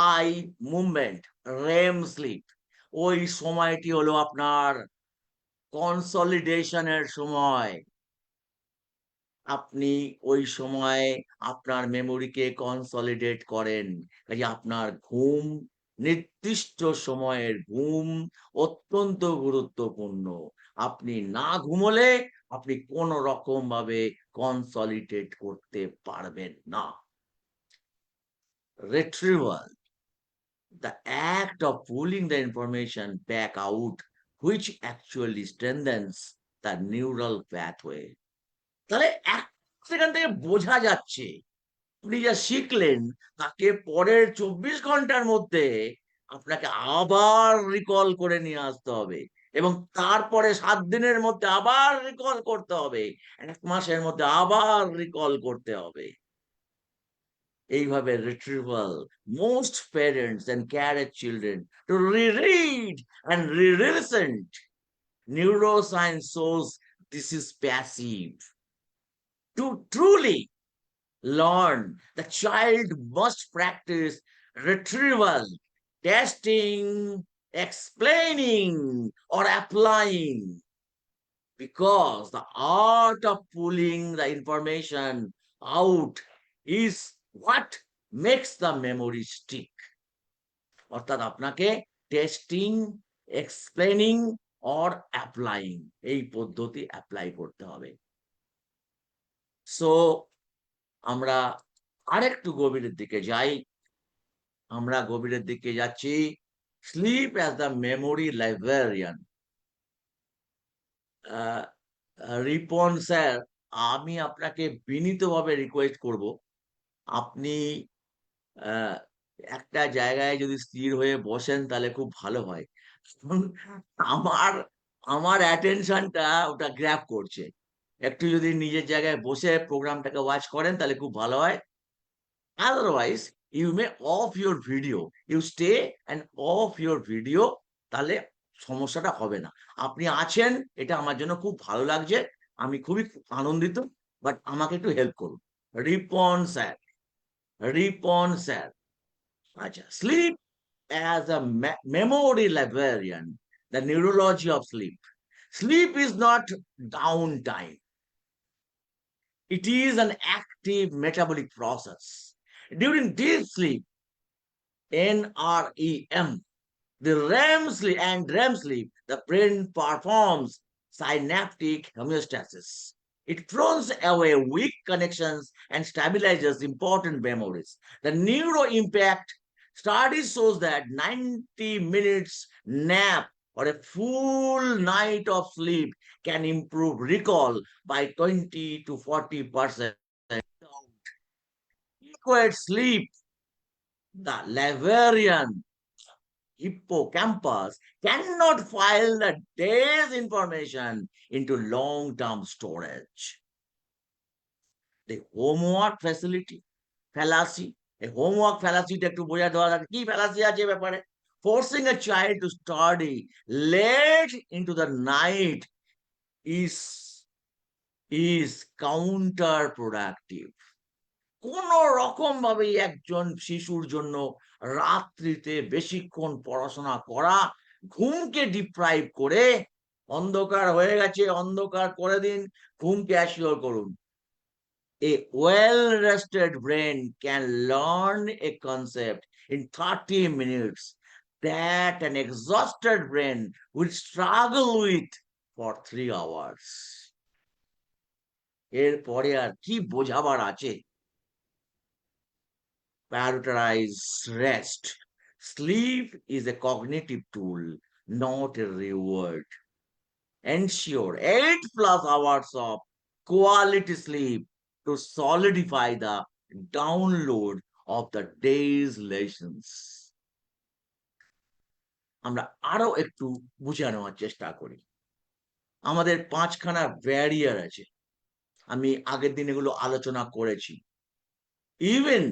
eye movement, REM sleep, ওই সময়টি হলো আপনার কনসলিডেশনের সময়। আপনি ওই সময় আপনার মেমোরিকে কনসলিডেট করেন। কাজে আপনার ঘুম, নির্দিষ্ট সময়ের ঘুম অত্যন্ত গুরুত্বপূর্ণ। আপনি না ঘুমোলে আপনি কোন রকম ভাবে কনসলিডেট করতে পারবেন না। Retrieval, the act of pulling the information back out, which actually strengthens the neural pathway. তাহলে সেখান থেকে বোঝা যাচ্ছে আপনি যা শিখলেন তাকে পরের 24 ঘন্টার মধ্যে আপনাকে আবার রিকল করে নিয়ে আসতে হবে এবং তারপরে 7 দিনের মধ্যে আবার রিকল করতে হবে, 1 মাসের মধ্যে আবার রিকল করতে হবে। এইভাবে retrieval, most parents encourage children to reread and re-listen. Neuroscience shows this is passive. To truly learn, the child must practice retrieval, testing, explaining, or applying. Because the art of pulling the information out is what makes the memory stick. অর্থাৎ আপনাকে টেস্টিং, এক্সপ্লেনিং অর অ্যাপ্লাইং এই পদ্ধতি অ্যাপ্লাই করতে হবে। সো আমরা আরেকটু গভীরের দিকে যাই। আমরা গভীরের দিকে যাচ্ছি। Sleep as the memory librarian. Ripon sir, আমি আপনাকে বিনীতভাবে রিকোয়েস্ট করব, আপনি একটা জায়গায় যদি স্থির হয়ে বসেন তাহলে খুব ভালো হয়। আমার আমার অ্যাটেনশনটা ওটা গ্র্যাব করছে। একটু যদি নিজের জায়গায় বসে প্রোগ্রামটাকে ওয়াচ করেন তাহলে খুব ভালো হয়। Otherwise you may off your video, you stay and off your video, তাহলে সমস্যাটা হবে না। আপনি আছেন, এটা আমার জন্য খুব ভালো লাগছে, আমি খুবই আনন্দিত, বাট আমাকে একটু হেল্প করুন। রিপন স্যার, রিপন স্যার, আচ্ছা, slip as a memory librarian, the neurology of sleep. Sleep is not downtime. It is an active metabolic process. During deep sleep, NREM, the REM sleep and REM sleep, the brain performs synaptic homeostasis. It throws away weak connections and stabilizes important memories. The neuro impact study shows that 90 minutes nap or a full night of sleep can improve recall by 20 to 40%. Adequate sleep, the Laverian hippocampus cannot file the day's information into long-term storage. The homework facility fallacy, a homework fallacy একটু বোঝা দেওয়া থাকে, কি fallacy আছে এ ব্যাপারে? Forcing a child to study late into the night is counterproductive. কোন রকম ভাবে একজন শিশুর জন্য রাত্রিতে বেশিক্ষণ পড়াশোনা করা, ঘুমকে ডিপ্রাইভ করে, অন্ধকার হয়ে গেছে, অন্ধকার করে দিন, ঘুমকে অ্যাসিওর করুন। A well-rested brain can learn a concept in 30 minutes that an exhausted brain will struggle with for 3 hours. এরপরে আর কি বোঝাবার আছে? Prioritize rest. Sleep is a cognitive tool, not a reward. Ensure 8+ hours of quality sleep to solidify the download of the day's lessons. আমরা আরো একটু বুঝে নেওয়ার চেষ্টা করি। আমাদের 5খানা ব্যারিয়ার আছে, আমি আগের দিন এগুলো আলোচনা করেছি। Even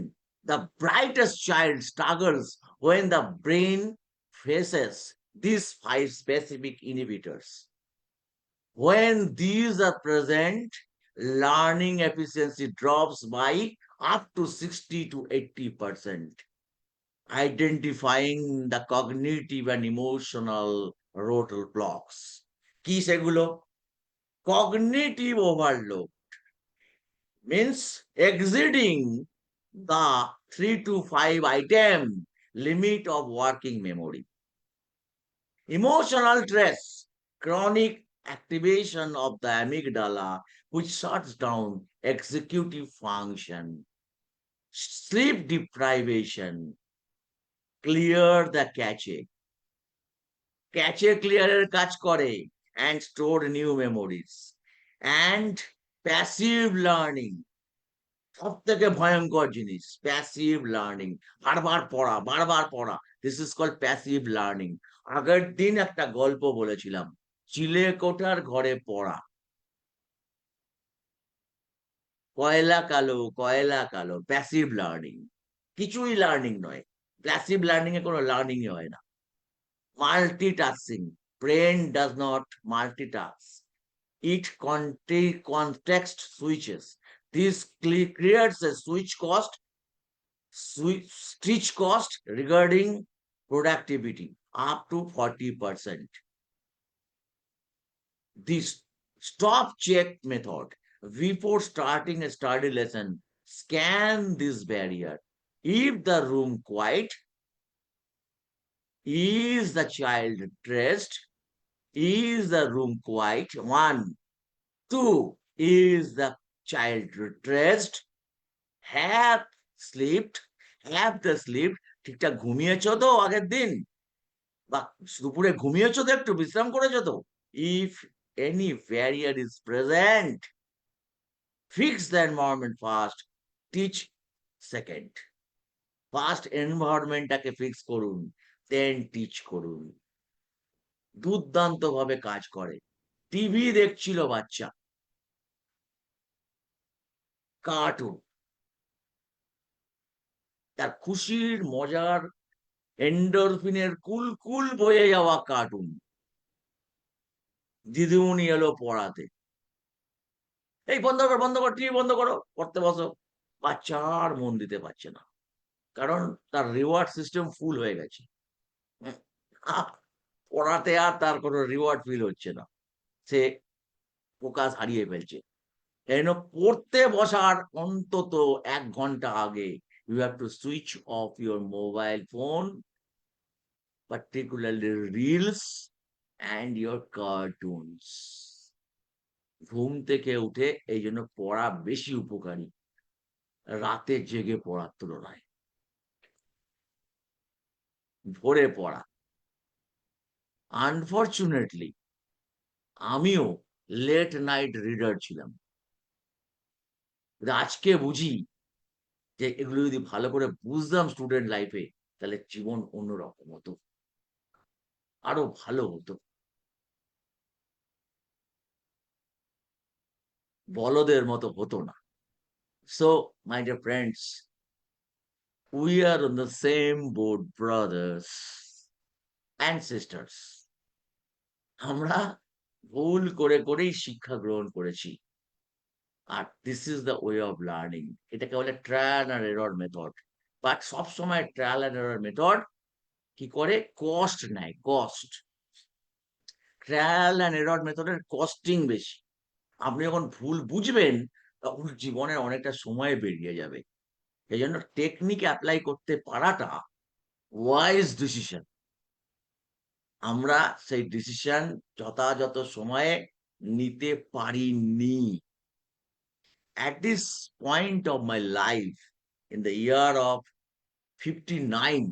the brightest child struggles when the brain faces these 5 specific inhibitors. When these are present, learning efficiency drops by up to 60 to 80%. Identifying the cognitive and emotional roadblocks. কি সেগুলো? Cognitive overload means exceeding the 3 to 5 item limit of working memory. Emotional stress, chronic activation of the amygdala, which shuts down executive function. Sleep deprivation, clear the cache. Cache clear এর কাজ করে and store new memories. And passive learning, সব থেকে ভয়ঙ্কর জিনিস, প্যাসিভ লার্নিং, বারবার পড়া, this is called passive learning. আগের দিন একটা গল্প বলেছিলাম, চিলেকোঠার ঘরে পড়া, কয়লা কালো, প্যাসিভ লার্নিং, কিছুই লার্নিং নয়। প্যাসিভ লার্নিং এ কোনো লার্নিংই হয় না। Multitasking, brain does not multitask, it context switches. This creates a switch cost regarding productivity up to 40%. This stop check method before starting a study lesson, scan this barrier. If the room quiet, is the child dressed? Is the room quiet? 1. 2. Is the child dressed? Have the sleep? ঠিকঠাক ঘুমিয়েছো তো আগের দিন, বা দুপুরে ঘুমিয়েছো তো, একটু বিশ্রাম করেছো তো? If any barrier is present, fix the environment first, teach second. First environmentটাকে ফিক্স করুন, then teach করুন। দুর্দান্ত ভাবে কাজ করে। টিভি দেখছিল বাচ্চা, কার্টুন, তার খুশির মজার এন্ডোরফিনের কুল বয়ে যাওয়া কার্টুন। দিদিমণি এলো পড়াতে, এই বন্ধ কর টিভি বন্ধ করো, পড়তে বসো। বাচ্চা আর মন দিতে পারছে না, কারণ তার রিওয়ার্ড সিস্টেম ফুল হয়ে গেছে। পড়াতে আর তার কোনো রিওয়ার্ড ফিল হচ্ছে না, সে ফোকাস হারিয়ে ফেলছে। এই জন্য পড়তে বসার অন্তত 1 ঘন্টা আগে you have to switch off your mobile phone, particularly reels and your cartoons. ঘুম থেকে উঠে এই জন্য পড়া বেশি উপকারী রাতে জেগে পড়ার তুলনায়। ভোরে পড়া, আনফরচুনেটলি আমিও লেট নাইট রিডার ছিলাম। আজকে বুঝি যে এগুলো যদি ভালো করে বুঝতাম স্টুডেন্ট লাইফে, তাহলে জীবন অন্যরকম হতো, আরো ভালো হতো। বলদের মতো হতো না। So, my dear friends, we are on the same boat, brothers and sisters. আমরা ভুল করেই শিক্ষা গ্রহণ করেছি, আর this is the way of learning. এটাকে বলে trial and error method. But সবসময় ট্রায়াল অ্যান্ড এরর মেথড কি করে, কস্ট নেয়, কস্ট। ট্রায়াল অ্যান্ড এরর মেথডের কস্টিং বেশি। আপনি যখন ভুল বুঝবেন তখন জীবনের অনেকটা সময় বেরিয়ে যাবে। এই জন্য টেকনিক অ্যাপ্লাই করতে পারাটা ওয়াইজ ডিসিশন। আমরা সেই ডিসিশন যথাযথ সময়ে নিতে পারিনি। At this point of my life, in the year of 59,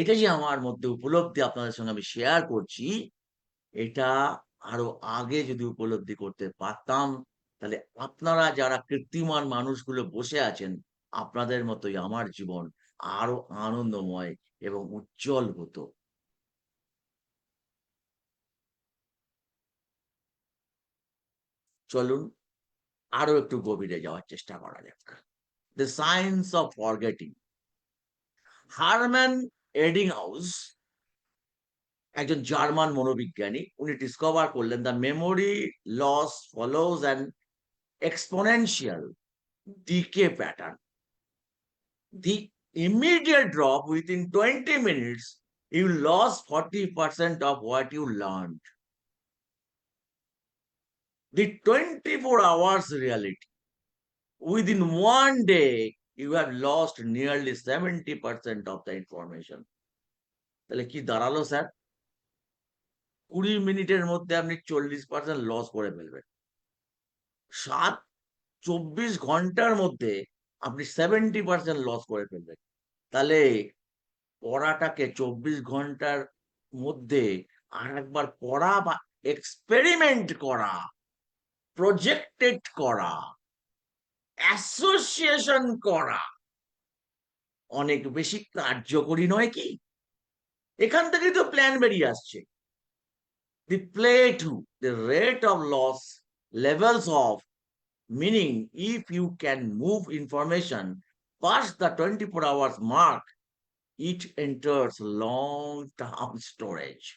এটা যে আমার মধ্যে উপলব্ধি আপনাদের সঙ্গে আমি শেয়ার করছি, এটা আরো আগে যদি উপলব্ধি করতে পারতাম, তাহলে আপনারা যারা কীর্তিমান মানুষগুলো বসে আছেন, আপনাদের মতোই আমার জীবন আরো আনন্দময় এবং উজ্জ্বল হতো। চলুন আরো একটু গভীরে যাওয়ার চেষ্টা করা যাক। The science of forgetting. Hermann Ebbinghaus, একজন জার্মান মনোবিজ্ঞানী, উনি ডিসকভার করলেন the memory loss follows an exponential decay pattern. The immediate drop within 20 minutes, you lost 40% of what you learned. The 24 hours reality, within one day, you have lost nearly 70% of the information. তাহলে কি দাঁড়ালো স্যার? 20 মিনিটের মধ্যে আপনি 40% লস করে ফেলবেন। 24 ঘন্টার মধ্যে আপনি 70% লস করে ফেলবেন। তাহলে পড়াটাকে 24 ঘন্টার মধ্যে আর একবার পড়া বা এক্সপেরিমেন্ট করা, প্রজেক্টেড করা, অ্যাসোসিয়েশন করা অনেক বেশি কার্যকরী নয় কি? এখান থেকেই তো প্ল্যান বেরিয়ে আসছে। The play to the rate of loss levels of, meaning if you can move information past the 24 hours mark, it enters long-term storage.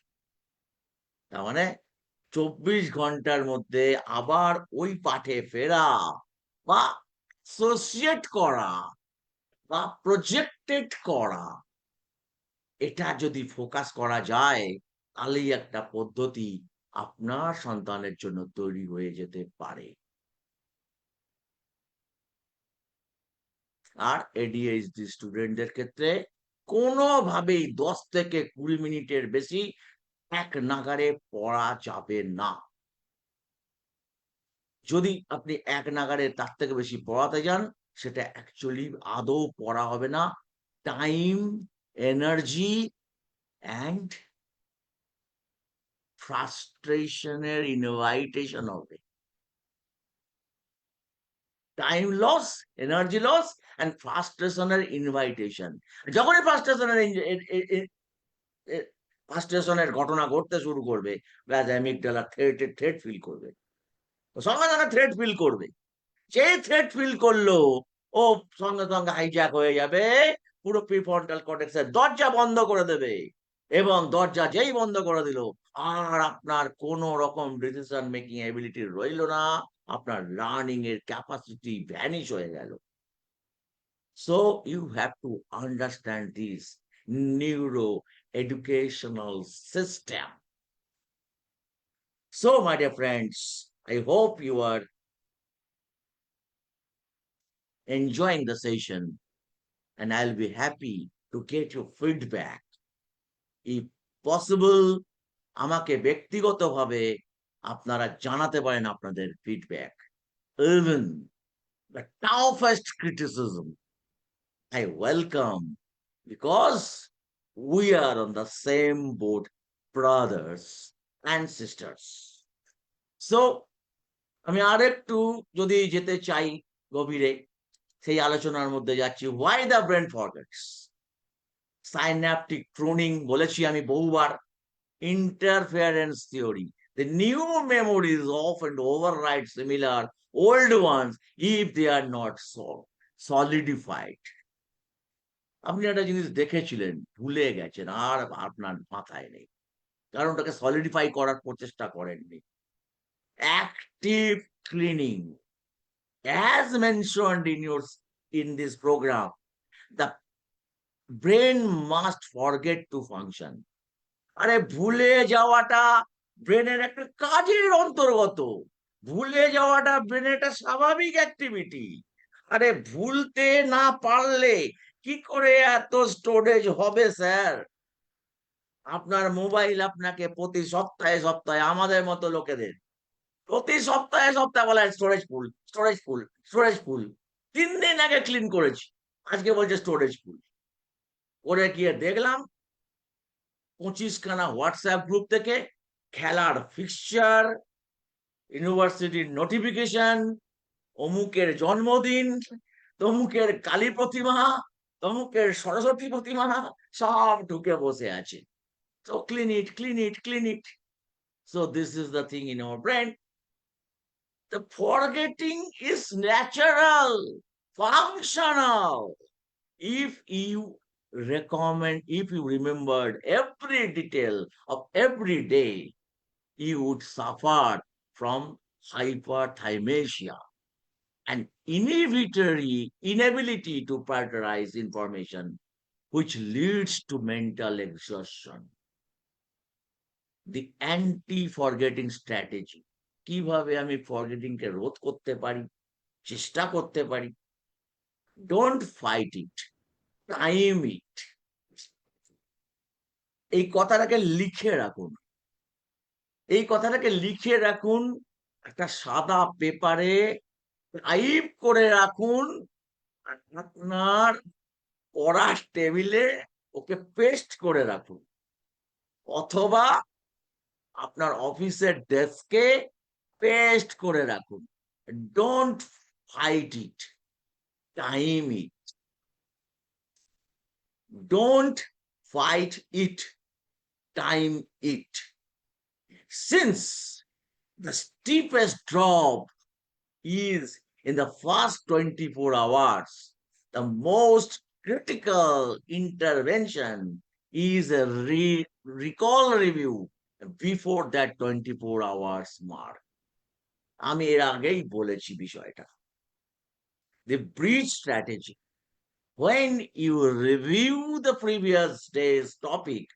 তার মানে 24 ঘন্টার মধ্যে আবার ওই পাঠে ফেরা বা অ্যাসোসিয়েট করা বা প্রজেক্টেড করা, এটা যদি ফোকাস করা যায়, তাহলেই একটা পদ্ধতি আপনার সন্তানের জন্য তৈরি হয়ে যেতে পারে। আর ADHD স্টুডেন্টদের ক্ষেত্রে কোনোভাবেই 10 থেকে 20 মিনিটের বেশি এক নাগাড়ে পড়া যাবে না। যদি আপনি এক নাগাড়ে তার থেকে বেশি পড়াতে যান, সেটা অ্যাকচুয়ালি আদৌ পড়া হবে না। টাইম, এনার্জি অ্যান্ড ফ্রাস্ট্রেশনের ইনভাইটেশন হবে। Time loss, energy loss and ফ্রাস্ট্রেশনের ইনভাইটেশন। যখনই ফ্রাস্ট্রেশনের ঘটনা ঘটতে শুরু করবে, ব্যাস অ্যামিগডালা থ্রেট ফিল করবে, সঙ্গে সঙ্গে থ্রেট ফিল করবে। যে থ্রেট ফিল করলো ও সঙ্গে সঙ্গে হাইজ্যাক হয়ে যাবে, পুরো প্রিফ্রন্টাল কর্টেক্সের দরজা বন্ধ করে দেবে, এবং দরজা যেই বন্ধ করে দিল, আর আপনার কোন রকম ডিসিশন মেকিং এবিলিটি রইল না, আপনার লার্নিং এর ক্যাপাসিটি ভ্যানিশ হয়ে গেল। So you have to understand this neuro educational system. So my dear friends, I hope you are enjoying the session, and I'll be happy to get your feedback. If possible, আমাকে ব্যক্তিগতভাবে আপনারা জানাতে পারেন আপনাদের feedback. Even the toughest criticism I welcome, because we are on the same boat, brothers and sisters. So আমি আরেকটু যদি যেতে চাই গভীরে, সেই আলোচনার মধ্যে যাচ্ছি, why the brain forgets. Synaptic pruning বলেছি আমি বহুবার, interference theory. The new memories often override similar old ones if they are not so solidified. আপনি একটা জিনিস দেখেছিলেন, ভুলে গেছেন, আর আপনার মাথায় নেই, কারণ ওটাকে সলিডিফাই করার প্রচেষ্টা করেননি। Active cleaning, as mentioned in this program, the brain must forget to function. আরে ভুলে যাওয়াটা ব্রেনের একটা কাজের অন্তর্গত, ভুলে যাওয়াটা ব্রেনের একটা স্বাভাবিক অ্যাক্টিভিটি। আরে ভুলতে না পারলে কি করে এত স্টোরেজ হবে স্যার? আপনার মোবাইল আপনাকে প্রতি সপ্তাহে সপ্তাহে, আমাদের মতো লোকেদের প্রতি সপ্তাহে সপ্তাহে বলা storage full, storage full, storage full. 3 দিন আগে ক্লিন করেছি, আজকে বলছে স্টোরেজ ফুল। করে গিয়ে দেখলাম 25খানা হোয়াটসঅ্যাপ গ্রুপ থেকে খেলার ফিক্সচার, ইউনিভার্সিটির নোটিফিকেশন, অমুকের জন্মদিন, তমুকের কালী প্রতিমা, তমুকের সরস্বতী প্রতিমা, সব ঢুকে বসে আছে। So clean it, clean it, clean it. So this is the thing in our brain. The forgetting is natural, functional. If you remembered every detail of every day, you would suffer from hyperthymesia, an inability to prioritize information, which leads to mental exhaustion. The anti-forgetting strategy, কিভাবে আমি ফরগেটিং কে রোধ করতে পারি, চেষ্টা করতে পারি? Don't fight it, time it. এই কথাটাকে লিখে রাখুন, এই কথাটাকে লিখে রাখুন, একটা সাদা পেপারে টাইপ করে রাখুন, আপনার পড়ার টেবিলে ওকে পেস্ট করে রাখুন, অথবা আপনার অফিসের ডেস্কে পেস্ট করে রাখুন। Don't fight it, time it. Don't fight it, time it. Since the steepest drop is in the first 24 hours, the most critical intervention is a recall review before that 24 hours mark. আমি এর আগেই বলেছি বিষয়টা। The bridge strategy. When you review the previous day's topic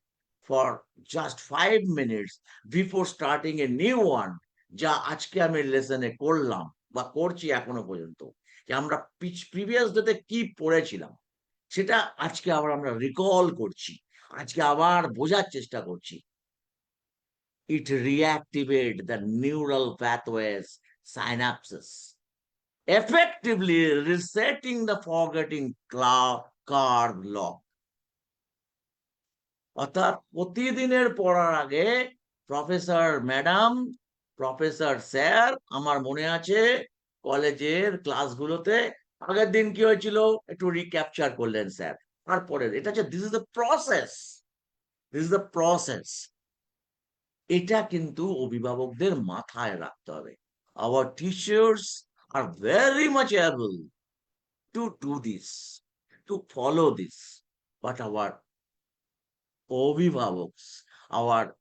for just 5 minutes before starting a new one, যা আজকে আমি লেসনে করলাম বা করছি এখনো পর্যন্ত, যে আমরা প্রিভিয়াস ডেতে কি পড়েছিলাম সেটা আজকে আবার আমরা রিকল করছি, আজকে আবার বোঝার চেষ্টা করছি। It reactivate the neural pathways synapses, effectively resetting the forgetting card lock. অর্থাৎ প্রতিদিনের পড়ার আগে প্রফেসর ম্যাডাম, প্রফেসর স্যার, আমার মনে আছে কলেজের ক্লাসগুলোতে আগের দিন কি হয়েছিল একটু রিক্যাপচার করলেন স্যার, তারপরে এটা হচ্ছে this is the process, this is the process. এটা কিন্তু অভিভাবকদের মাথায় রাখতে হবে। Our teachers are very much able to do this, to follow this. But our Obhivavaks, our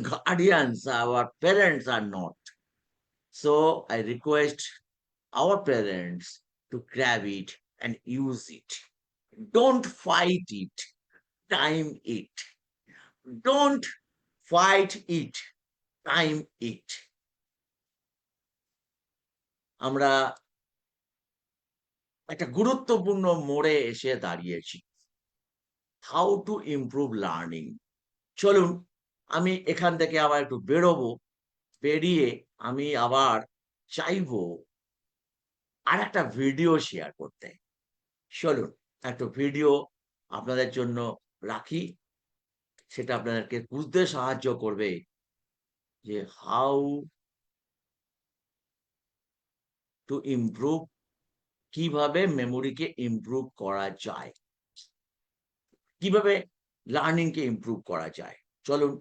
guardians, our parents are not. So I request our parents to grab it and use it. Don't fight it, time it. Don't fight it, time it. আমরা একটা গুরুত্বপূর্ণ মোড়ে এসে দাঁড়িয়েছি। How to improve learning. চলুন আমি এখান থেকে আবার একটু বেরোবো, বেরিয়ে আমি আবার চাইবো আর একটা ভিডিও শেয়ার করতে। চলুন একটা ভিডিও আপনাদের জন্য রাখি, সেটা আপনাদেরকে বুঝতে সাহায্য করবে যে হাউ টু ইমপ্রুভ, কিভাবে মেমোরিকে ইমপ্রুভ করা যায়, কিভাবে লার্নিং কে ইমপ্রুভ করা যায়। চলুন,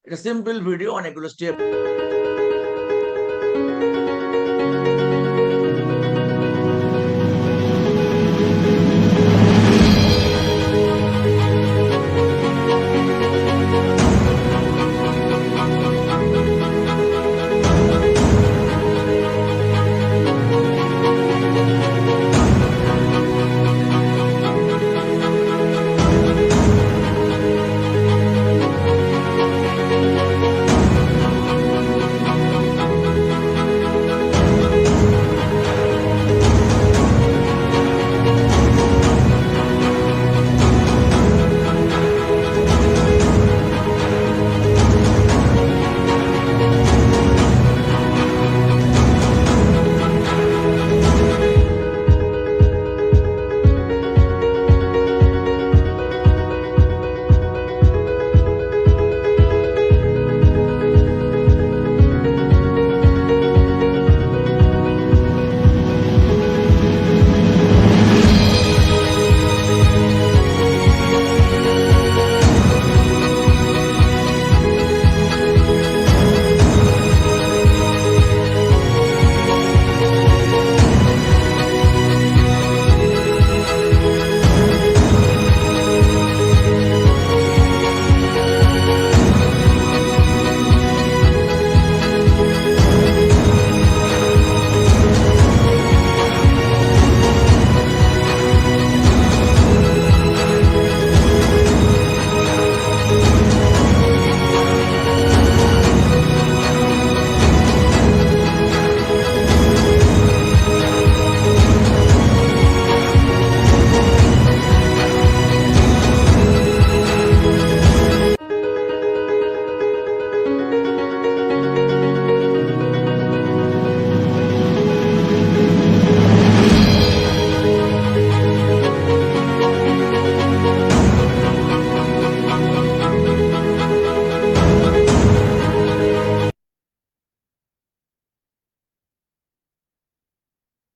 এটা সিম্পল ভিডিও, অনেকগুলো স্টেপ।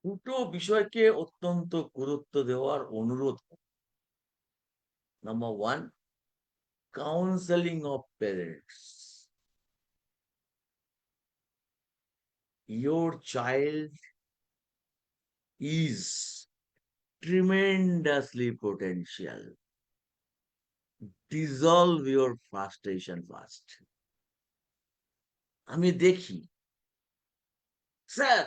দুটো বিষয়কে অত্যন্ত গুরুত্ব দেওয়ার অনুরোধ। Number one, counselling of parents. Your child is tremendously potential. Dissolve your frustration first. আমি দেখি স্যার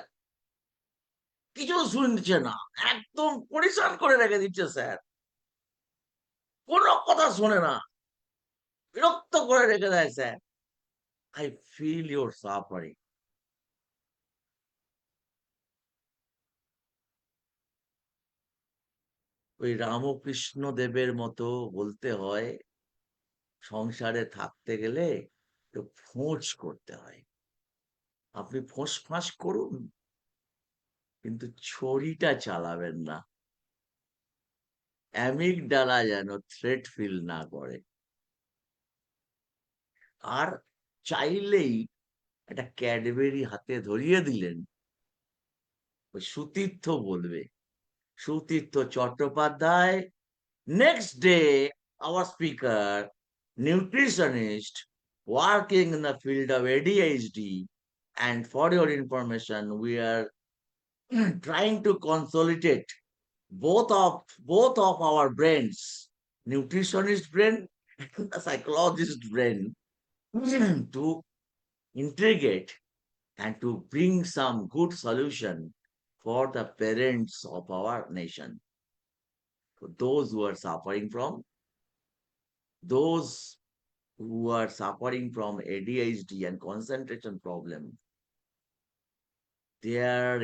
কিছু শুনছে না, একদম পরিষ্কার করে রেখে দিচ্ছে স্যার, কোনো কথা শোনে না, বিরক্ত করে রেখে দেয় sir. I feel your suffering. ওই রামকৃষ্ণ দেবের মতো বলতে হয়, সংসারে থাকতে গেলে একটু ফোঁস করতে হয়। আপনি ফোঁস ফাঁস করুন, কিন্তু ছড়িটা চালাবেন না। অ্যামিগডালা যেন থ্রেট ফিল না করে। আর চাইলেই একটা ক্যাডবেরি হাতে ধরিয়ে দিলেন, ওই সুতীর্থ বলবে, Sutirtha Chattopadhyay, next day our speaker, nutritionist, working in the field of ADHD, and for your information we are trying to consolidate both of our brains, nutritionist brain and the psychologist brain, to integrate and to bring some good solution for the parents of our nation. For those who are suffering from ADHD and concentration problem, there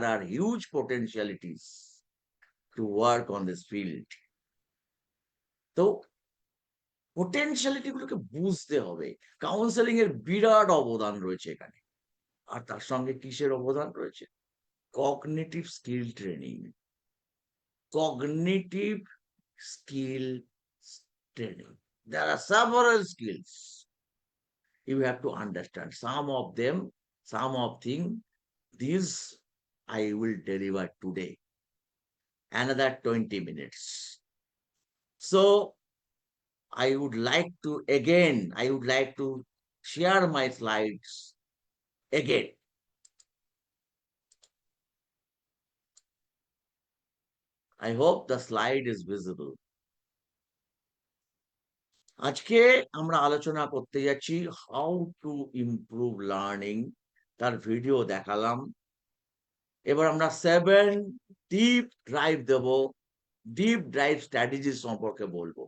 are huge potentialities to work on this field. তো পোটেনশিয়ালিটি গুলোকে বুঝতে হবে। কাউন্সেলিং এর বিরাট অবদান রয়েছে এখানে। আর তার সঙ্গে কিসের অবদান রয়েছে? Cognitive skill training. Cognitive skill training. There are several skills. You have to understand some of things. These I will deliver today. Another 20 minutes. So I would like to share my slides again. I hope the slide is visible. আজকে আমরা আলোচনা করতে যাচ্ছি হাউ টু ইমপ্রুভ লার্নিং। তার ভিডিও দেখালাম। এবার আমরা 7 ডিপ ড্রাইভ স্ট্র্যাটেজি সম্পর্কে বলবো।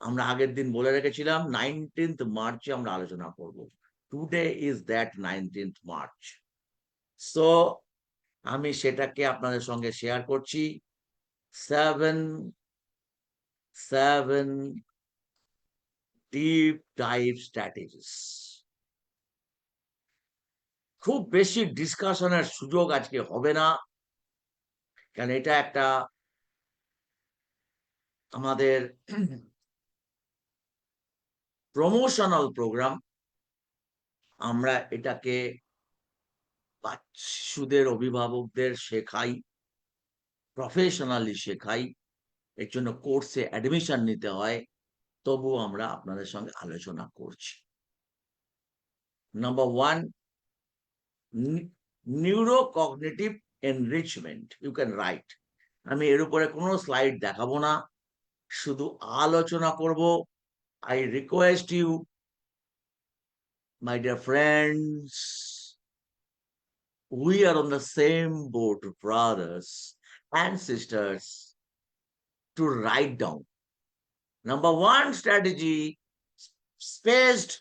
আমরা আগের দিন বলে রেখেছিলাম 19th মার্চে আমরা আলোচনা করব। Today is that 19th March. So আমি সেটাকে আপনাদের সঙ্গে শেয়ার করছি। 7 ডিপ ডাইভ স্ট্র্যাটেজিস। খুব বেশি ডিসকাশনের সুযোগ আজকে হবে না, কারণ এটা একটা আমাদের প্রমোশনাল প্রোগ্রাম। আমরা এটাকে শিশুদের অভিভাবকদের শেখাই, প্রফেশনালি শেখাই। এর জন্য কোর্সে অ্যাডমিশন নিতে হয়। তবু আমরা আপনাদের সঙ্গে আলোচনা করছি। Number 1, neurocognitive enrichment. You can write. আমি এর উপরে কোনো স্লাইড দেখাবো না, শুধু আলোচনা করব। I request you, my dear friends, we are on the same boat, brothers and sisters, to write down. Number 1 strategy, spaced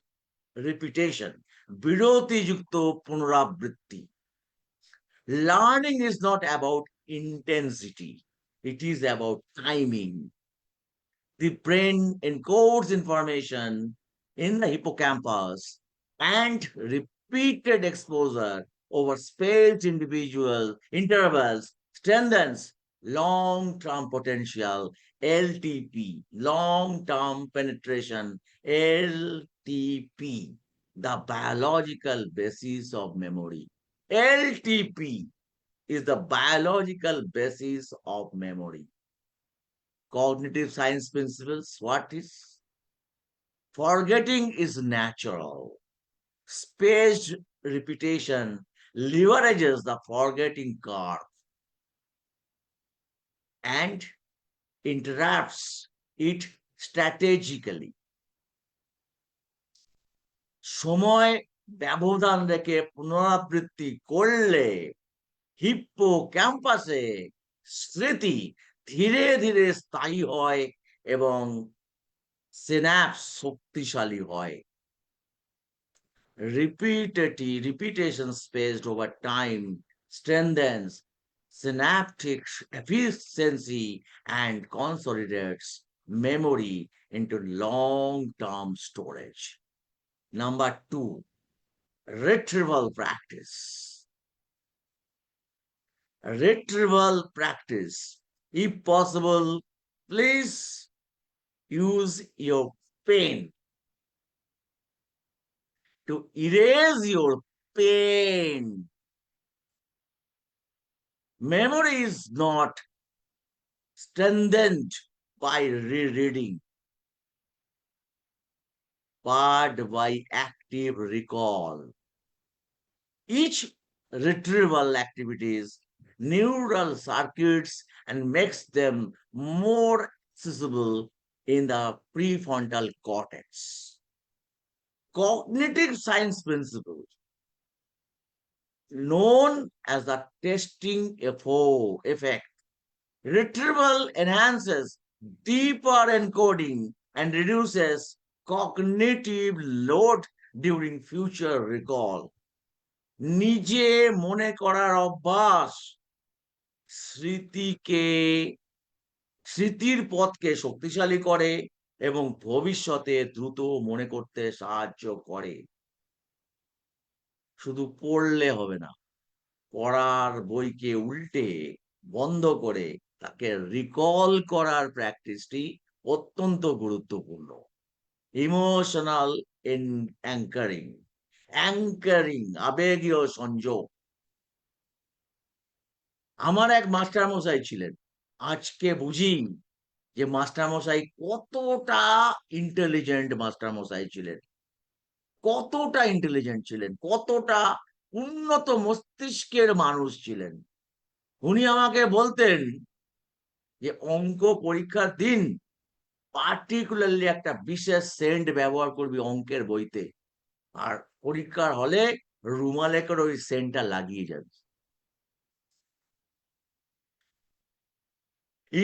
repetition, বিরতিযুক্ত পুনরাবৃত্তি। Learning is not about intensity, it is about timing. The brain encodes information in the hippocampus, and repeated exposure over spaced intervals strengthens long-term potential, LTP, long-term penetration, LTP, the biological basis of memory. LTP is the biological basis of memory. Cognitive science principles, what is? Forgetting is natural. Spaced repetition leverages the forgetting curve and interrupts it strategically. সময় ব্যবধান রেখে পুনরাবৃত্তি করলে হিপ্পোক্যাম্পাসে স্মৃতি ধীরে ধীরে স্থায়ী হয় এবং সিন্যাপস শক্তিশালী হয়। Repetition spaced over time strengthens synaptic efficiency and consolidates memory into long-term storage. Number 2, retrieval practice. Retrieval practice. If possible, please use your pen to erase your pain. Memory is not strengthened by rereading, but by active recall. Each retrieval activities, neural circuits, and makes them more accessible in the prefrontal cortex. Cognitive science principle, known as the testing effect. Retrieval enhances deeper encoding and reduces cognitive load during future recall. নিজে মনে করার অভ্যাস স্মৃতির পথকে শক্তিশালী করে এবং ভবিষ্যতে দ্রুত মনে করতে সাহায্য করে। শুধু পড়লে হবে না, পড়ার বইকে উল্টে বন্ধ করে তাকে রিকল করার প্র্যাকটিসটি অত্যন্ত গুরুত্বপূর্ণ। ইমোশনাল অ্যাঙ্কারিং, আবেগীয় সংযোগ। আমার এক মাস্টার মশাই ছিলেন, আজকে বুঝি যে মাস্টার মশাই কতটা ইন্টেলিজেন্ট মাস্টার মশাই ছিলেন, কতটা ইন্টেলিজেন্ট ছিলেন, কতটা উন্নত মস্তিষ্কের মানুষ ছিলেন। উনি আমাকে বলতেন যে অঙ্ক পরীক্ষার দিন পার্টিকুলারলি একটা বিশেষ সেন্ট ব্যবহার করবি অঙ্কের বইতে, আর পরীক্ষার হলে রুমালে করে ওই সেন্টটা লাগিয়ে যাবে।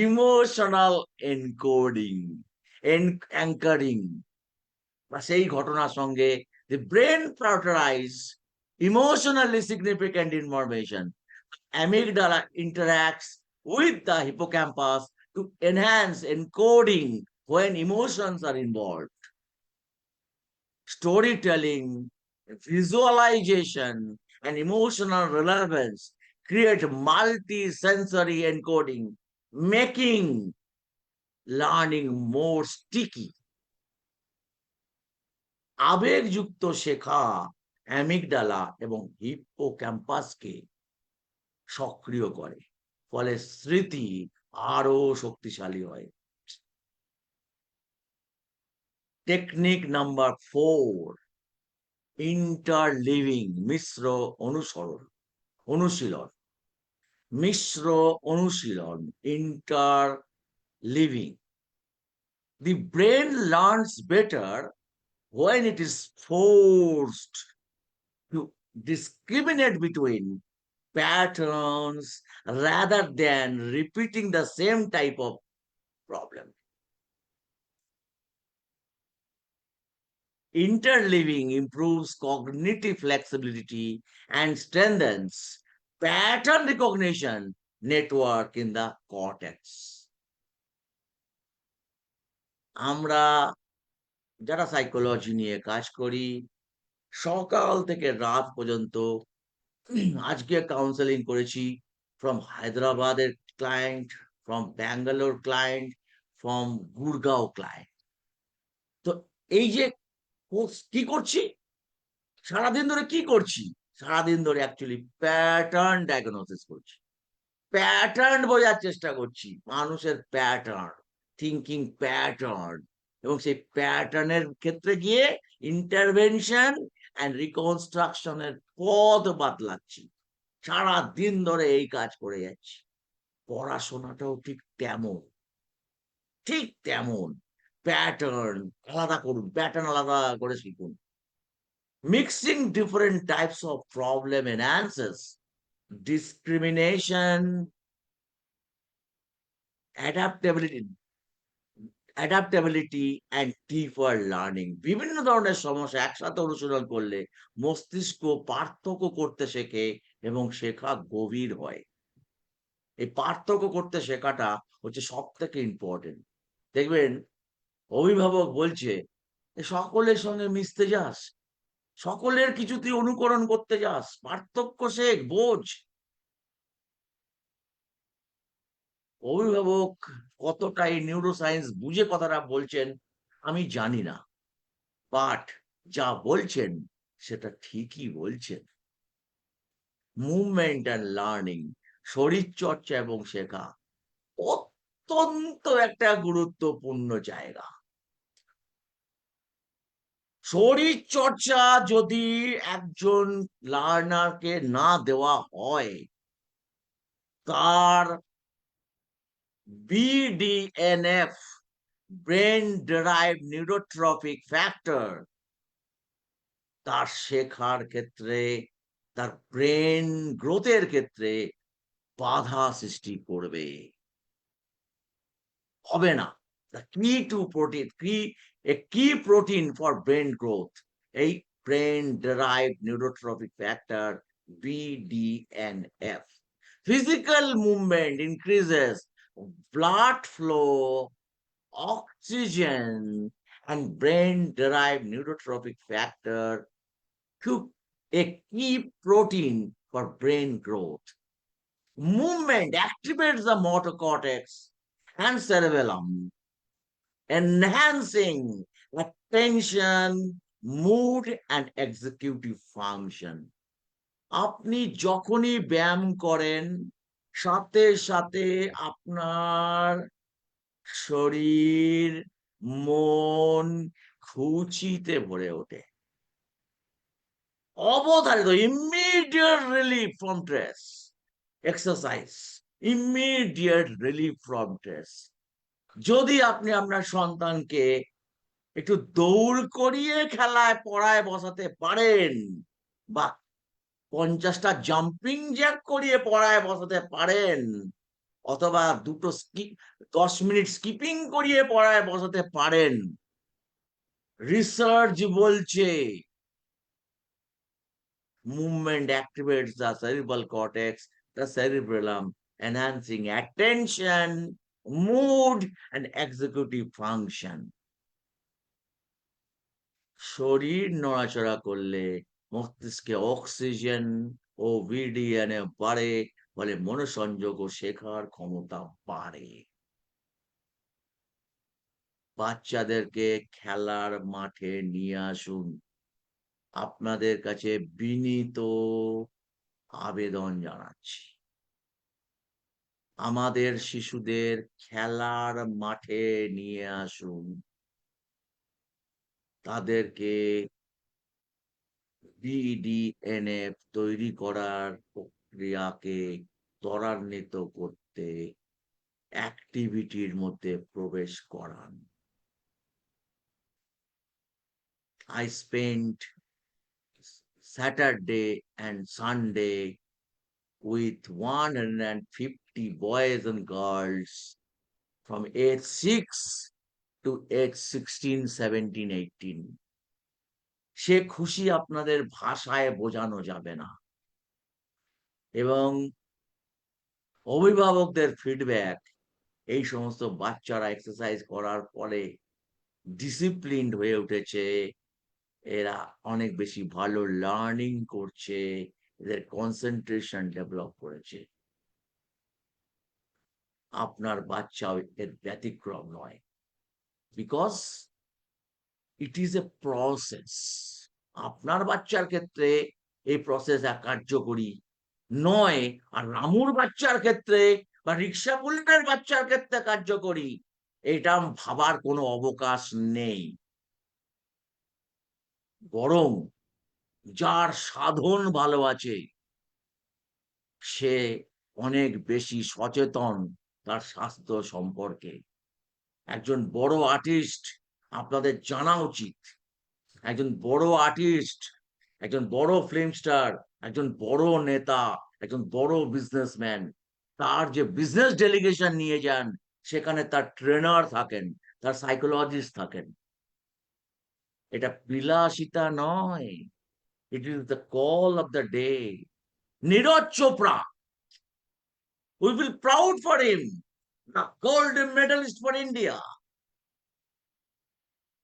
ইমোশনাল অ্যাঙ্কারিং বা সেই ঘটনার সঙ্গে the brain prioritize emotionally significant information. Amygdala interacts with the hippocampus to enhance encoding when emotions are involved. Storytelling, visualization, and emotional relevance create multi-sensory encoding, making learning more sticky. আবেগযুক্ত শেখা অ্যামিগডালা এবং হিপ্পোক্যাম্পাসকে সক্রিয় করে, ফলে স্মৃতি আরো শক্তিশালী হয়। টেকনিক নাম্বার 4, ইন্টারলিভিং, মিশ্র অনুশীলন, ইন্টারলিভিং। The brain learns better when it is forced to discriminate between patterns rather than repeating the same type of problem. Interleaving improves cognitive flexibility and strengthens pattern recognition network in the cortex. আমরা যারা সাইকোলজি নিয়ে কাজ করি, সকাল থেকে রাত পর্যন্ত, আজকে কাউন্সেলিং করেছি ফ্রম হায়দ্রাবাদের client, from Bangalore client, from Gurgaon client. তো এই যে কি করছি সারাদিন ধরে, কি করছি সারাদিন ধরে, অ্যাকচুয়ালি প্যাটার্ন ডায়াগনোসিস করছি, প্যাটার্ন বোঝার চেষ্টা করছি, মানুষের প্যাটার্ন, থিঙ্কিং প্যাটার্ন, এবং সেই প্যাটার্নের ক্ষেত্রে গিয়ে ইন্টারভেনশন অ্যান্ড রিকনস্ট্রাকশনের পথ বাতলাচ্ছি। সারা দিন ধরে এই কাজ করে যাচ্ছি। পড়াশোনাটাও ঠিক তেমন প্যাটার্ন আলাদা করুন, প্যাটার্ন আলাদা করে শিখুন। Mixing different types of problem enhances discrimination, adaptability and deeper learning. বিভিন্ন ধরনের সমস্যা একসাথে অনুশীলন করলে মস্তিষ্ক পার্থক্য করতে শেখে এবং শেখা গভীর হয়। এই পার্থক্য করতে শেখাটা হচ্ছে সব থেকে ইম্পর্টেন্ট। দেখবেন অভিভাবক বলছে সকলের সঙ্গে মিশতে যাস, সকলের কিছু তুই অনুকরণ করতে যাস, পার্থক্য শেখ, বোঝ। অভিভাবক কতটা এই নিউরোসায়েন্স বুঝে কথাটা বলছেন আমি জানি না, বাট যা বলছেন সেটা ঠিকই বলছেন। মুভমেন্ট অ্যান্ড লার্নিং, শরীর চর্চা এবং শেখা অত্যন্ত একটা গুরুত্বপূর্ণ জায়গা। শরীর চর্চা যদি একজন লার্নারকে না দেওয়া হয়, তার BDNF, brain derive neurotrophic factor, তার শেখার ক্ষেত্রে, তার ব্রেন গ্রোথের ক্ষেত্রে বাধা সৃষ্টি করবে, হবে না। The key to protein, a key protein for brain growth, এই brain derived neurotrophic factor BDNF. Physical movement increases blood flow, oxygen, and brain derived neurotropic factor to a key protein for brain growth. Movement activates the motor cortex and cerebellum, enhancing attention, mood, and executive function. আপনি যখনই ব্যায়াম করেন, সাথে সাথে আপনার শরীর, মন খুশিতে ভরে ওঠে। অবধারিত immediate relief from stress. Exercise, immediate relief from stress. যদি আপনি আপনার সন্তানকে একটু দৌড় করিয়ে খেলায় পড়ায় বসাতে পারেন, বা 50টা জাম্পিং জ্যাক করিয়ে পড়ায় বসাতে পারেন, অথবা 10 মিনিট স্কিপিং করিয়ে পড়ায় বসাতে পারেন, রিসার্চ বলছে movement activates the cerebral cortex, the cerebellum, enhancing attention, mood, and executive function. শরীর নড়াচড়া করলে মস্তিষ্কে অক্সিজেন ও BDNF বাড়ে, ফলে মনোসংযোগ ও শেখার ক্ষমতা বাড়ে। বাচ্চাদেরকে খেলার মাঠে নিয়ে আসুন। আপনাদের কাছে বিনীত আবেদন জানাচ্ছি, আমাদের শিশুদের খেলার মাঠে নিয়ে আসুন। তাদেরকে BDNF তৈরি করার প্রক্রিয়াকে ত্বরান্বিত করতে অ্যাক্টিভিটির মধ্যে প্রবেশ করান। I spent Saturday and Sunday with 150 boys and girls from age 6 to age 16, 17, 18. সে খুশি আপনাদের ভাষায় বোঝানো যাবে না। এবং অভিভাবকদের ফিডব্যাক, এই সমস্ত বাচ্চারা এক্সারসাইজ করার পরে ডিসিপ্লিনড হয়ে উঠেছে, এরা অনেক বেশি ভালো লার্নিং করছে, এদের কনসেন্ট্রেশন ডেভেলপ করেছে। আপনার বাচ্চাও এর ব্যতিক্রম নয়, because it is a process. আপনার বাচ্চার ক্ষেত্রে এই প্রসেস কার্যকরী নয়, আর রামুর বাচ্চার ক্ষেত্রে বা রিক্সা কুলিনের বাচ্চার ক্ষেত্রে কার্যকরী, এটা ভাবার কোনো অবকাশ নেই। বরং যার সাধন ভালো আছে, সে অনেক বেশি সচেতন তার স্বাস্থ্য সম্পর্কে। একজন বড় আর্টিস্ট, আপনাদের জানা উচিত, একজন বড় আর্টিস্ট, একজন বড় ফিল্ম স্টার, একজন বড় নেতা, একজন বড় বিজনেসম্যান, তার যে বিজনেস ডেলিগেশন নিয়ে যান, সেখানে তার ট্রেনার থাকেন, তার সাইকোলজিস্ট থাকেন। এটা বিলাসিতা নয়, it is the call of the day. Neeraj Chopra, we will proud for him, the gold medalist for India,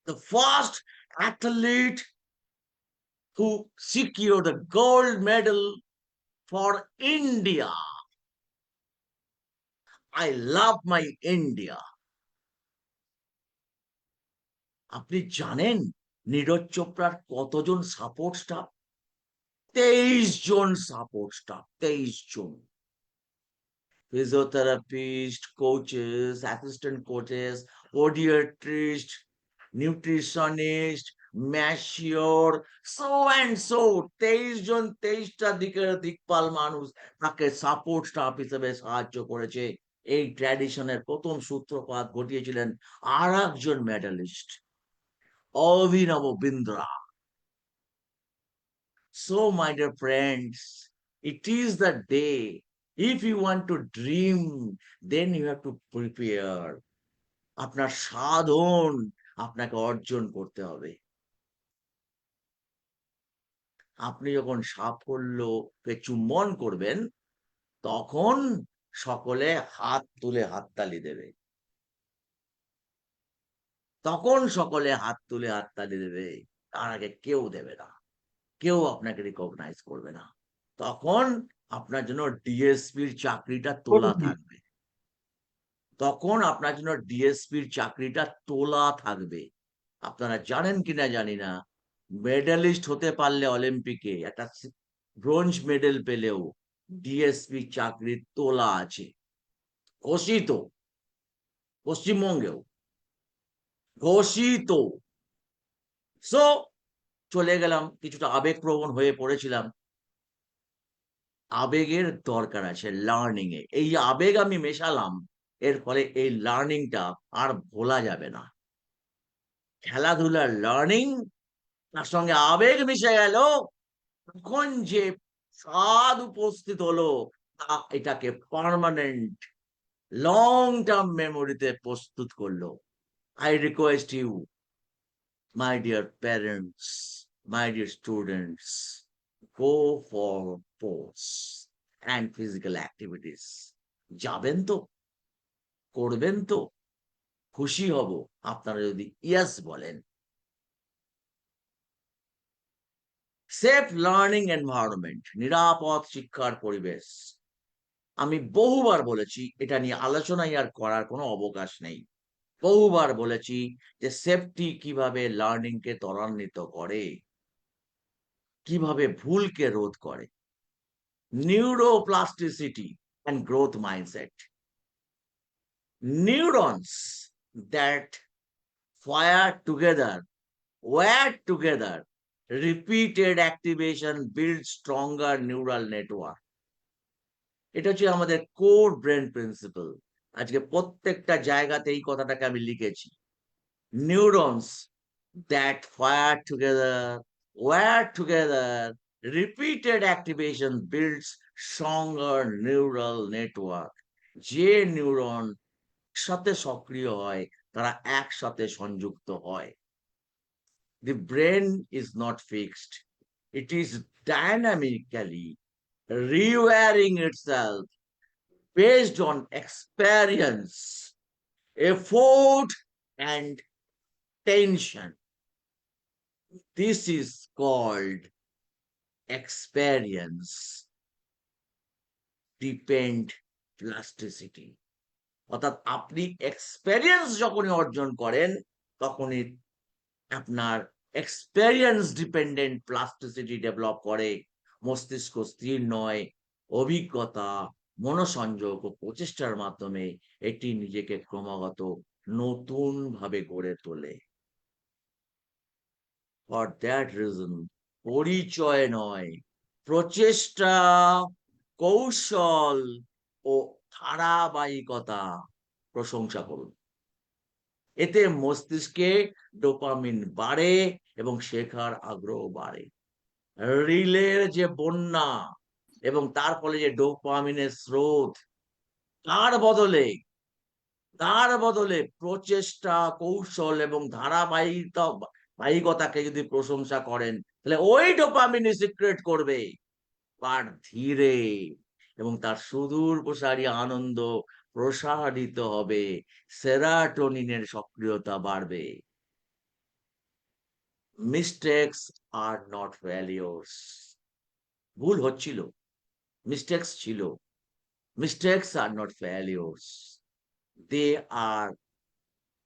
the first athlete who secured the gold medal for India. I love my India. আপনি জানেন নীরজ চোপড়ার কতজন সাপোর্ট স্টাফ? 23 জন সাপোর্ট স্টাফ, 23 জন। Physiotherapist, coaches, assistant coaches, podiatrist, nutritionist, mature so and so 23 জন 23টা দিকের দিকপাল মানুষ তাকে সাপোর্ট স্টাফ হিসেবে সাহায্য করেছে। এই ট্র্যাডিশনের প্রথম সূত্রপাত ঘটিয়েছিলেন আর একজন মেডালিস্ট, অভিনব Bindra. So, my dear friends, it is the day. If you want to dream, then you have to prepare. আপনার সাধন আপনাকে অর্জন করতে হবে। আপনি যখন সাফল্যকে চুম্বন করবেন, তখন সকলে হাত তুলে হাততালি দেবে। তখন সকলে হাত তুলে হাততালি দেবে, তার আগে কেউ দেবে না, কেউ আপনাকে রিকগনাইজ করবে না। তখন আপনার জন্য ডিএসপির চাকরিটা তোলা থাকবে। তখন আপনার জন্য ডিএসপির চাকরিটা তোলা থাকবে। আপনারা জানেন কিনা জানি না, মেডালিস্ট হতে পারলে অলিম্পিকে একটা ব্রোঞ্জ মেডেল পেলেও ডিএসপি চাকরি তোলা আছে, ঘোষিত, পশ্চিমবঙ্গেও ঘোষিত। সো চলে গেলাম, কিছুটা আবেগপ্রবণ হয়ে পড়েছিলাম। আবেগের দরকার আছে লার্নিং এ। এই আবেগ আমি মেশালাম, এর ফলে এই লার্নিংটা আর ভোলা যাবে না। খেলাধুলার লার্নিং তার সঙ্গে আবেগ মিশে গেল, তখন যে স্বাদ উপস্থিত হলো তা এটাকে পার্মানেন্ট লং টার্ম মেমোরিতে প্রস্তুত করলো। I request you, my dear parents, my dear students, go for sports and physical activities. যাবেন তো, করবেন তো, খুশি হব আপনারা যদি ইয়েস বলেন। সেফ লার্নিং এনভায়রনমেন্ট, নিরাপদ শিক্ষার পরিবেশ। আমি বহুবার বলেছি, এটা নিয়ে আলোচনাই আর করার কোনো অবকাশ নেই। বহুবার বলেছি যে সেফটি কিভাবে লার্নিং কে ত্বরান্বিত করে, কিভাবে ভুলকে রোধ করে। Neuroplasticity and growth mindset. Neurons that fire together, wire together, repeated activation build stronger neural network. এটা হচ্ছে আমাদের কোর ব্রেন প্রিন্সিপাল। আজকে প্রত্যেকটা জায়গাতে এই কথাটাকে আমি লিখেছি। Neurons that fire together, wire together, repeated activation builds stronger neural network. যে নিউরন সাথে সক্রিয় হয় তারা একসাথে সংযুক্ত হয়। The brain is not fixed. It is dynamically rewiring itself based on experience, effort, and tension. This is called experience depend plasticity. অর্থাৎ আপনি এক্সপেরিয়েন্স যখনই অর্জন করেন, তখনই আপনার এক্সপেরিয়েন্স ডিপেন্ডেন্ট প্লাস্টিসিটি ডেভেলপ করে। মস্তিষ্ক স্থির নয়, অভিজ্ঞতা, মনোসংযোগ ও প্রচেষ্টার মাধ্যমে এটি নিজেকে ক্রমাগত নতুন ভাবে গড়ে তোলে। For that reason, পরিচয় নয়, প্রচেষ্টা, কৌশল ও ধারাবাহিকতা প্রশংসা করুন। এতে মস্তিষ্কে ডোপামিন বাড়ে এবং শেখার আগ্রহ বাড়ে। রিলের যে বন্যা এবং তার ফলে যে ডোপামিনের স্রোত, তার বদলে প্রচেষ্টা, কৌশল এবং ধারাবাহিকতাকে যদি প্রশংসা করেন, তাহলে ওই ডোপামিনই সিক্রেট করবে, আর ধীরে এবং তার সুদূর প্রসারী আনন্দ প্রসারিত হবে, সেরাটোনিনের সক্রিয়তা বাড়বে। Mistakes are not failures. ভুল হচ্ছিল, মিস্টেকস ছিল। Mistakes are not failures, they are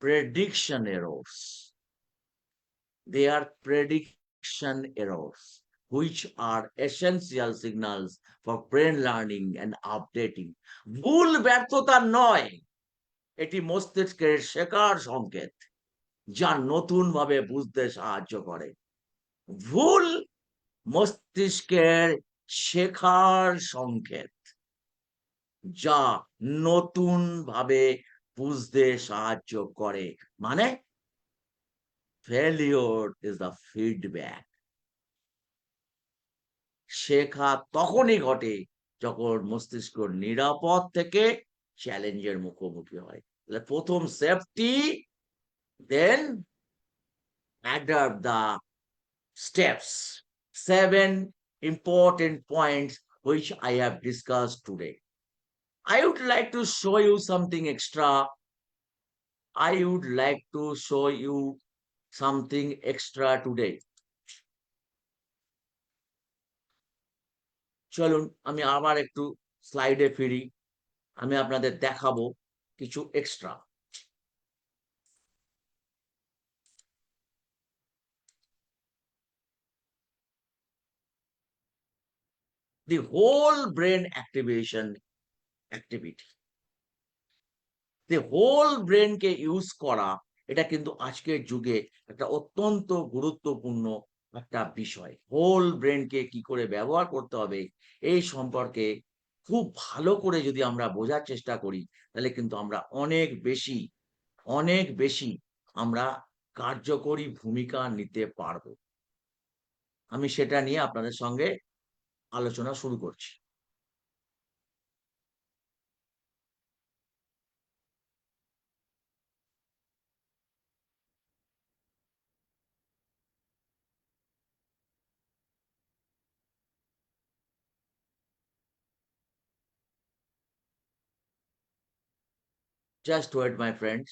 prediction errors. They are prediction errors, which are essential signals for brain learning and updating. ভুল ব্যর্থতা নয়, এটি মস্তিষ্কের শেখার সংকেত। যা নতুন ভাবে বুঝতে সাহায্য করে। ভুল মস্তিষ্কের শেখার সংকেত, যা নতুন ভাবে বুঝতে সাহায্য করে। মানে ফেলিওর ইজ দ্য ফিডব্যাক। শেখা তখনই ঘটে যখন মস্তিষ্ক নিরাপদ থেকে চ্যালেঞ্জের মুখোমুখি হয়। তাহলে প্রথম safety, then adapt the steps, 7 important points which I have discussed today. I would like to show you something extra. I would like to show you something extra today. চলুন আমি আবার একটু স্লাইডে ফিরি, আমি আপনাদের দেখাবো কিছু extra. The whole brain activation activity. The whole brain K use করা, এটা কিন্তু আজকের যুগে একটা অত্যন্ত গুরুত্বপূর্ণ একটা বিষয়। হোল ব্রেনকে কি করে ব্যবহার করতে হবে এই সম্পর্কে খুব ভালো করে যদি আমরা বোঝার চেষ্টা করি, তাহলে কিন্তু আমরা অনেক বেশি আমরা কার্যকরী ভূমিকা নিতে পারবো। আমি সেটা নিয়ে আপনাদের সঙ্গে আলোচনা শুরু করছি। Just wait, my friends.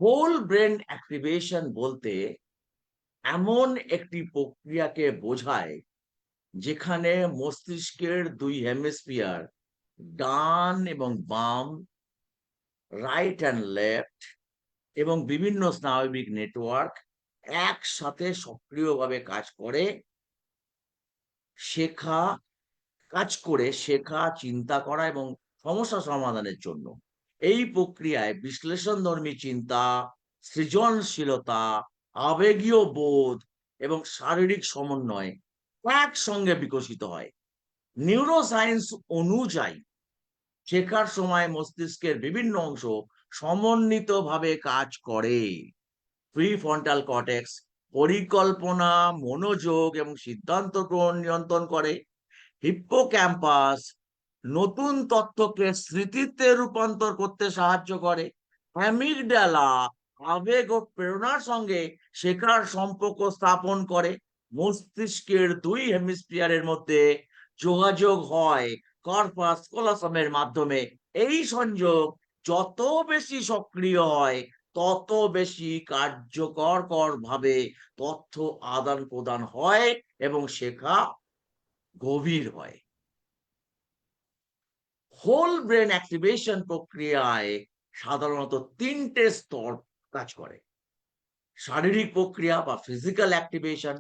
Whole brain activation বলতে এমন একটি প্রক্রিয়াকে বোঝায় যেখানে মস্তিষ্কের দুই হেমিস্ফিয়ার, ডান এবং বাম, রাইট অ্যান্ড লেফট, এবং বিভিন্ন স্নায়বিক নেটওয়ার্ক একসাথে সক্রিয়ভাবে কাজ করে শেখা, চিন্তা করা এবং সমস্যা সমাধানের জন্য। এই প্রক্রিয়ায় বিশ্লেষণধর্মী চিন্তা, সৃজনশীলতা, আবেগীয় বোধ এবং শারীরিক সমন্বয় একসঙ্গে বিকশিত হয়। নিউরোসায়েন্স অনুযায়ী শেখার সময় মস্তিষ্কের বিভিন্ন অংশ সমন্বিতভাবে কাজ করে। প্রিফ্রন্টাল কর্টেক্স পরিকল্পনা, মনোযোগ এবং সিদ্ধান্ত গ্রহণ নিয়ন্ত্রণ করে। হিপ্পোক্যাম্পাস নতুন তথ্যকে স্মৃতিতে রূপান্তর করতে সাহায্য করে। অ্যামিগডালা আবেগ ও প্রেরণার সঙ্গে শেখার সম্পর্ক স্থাপন করে। মস্তিষ্কের দুই হেমিস্ফিয়ারের মধ্যে যোগাযোগ হয় কর্পাস ক্যালোসামের মাধ্যমে। এই সংযোগ যত বেশি সক্রিয় হয়, তত বেশি কার্যকর ভাবে তথ্য আদান প্রদান হয় এবং শেখা গভীর হয়। হোল ব্রেন অ্যাক্টিভেশন প্রক্রিয়ায় সাধারণত 3টে স্তর কাজ করে। শারীরিক প্রক্রিয়া বা ফিজিক্যাল অ্যাক্টিভেশন,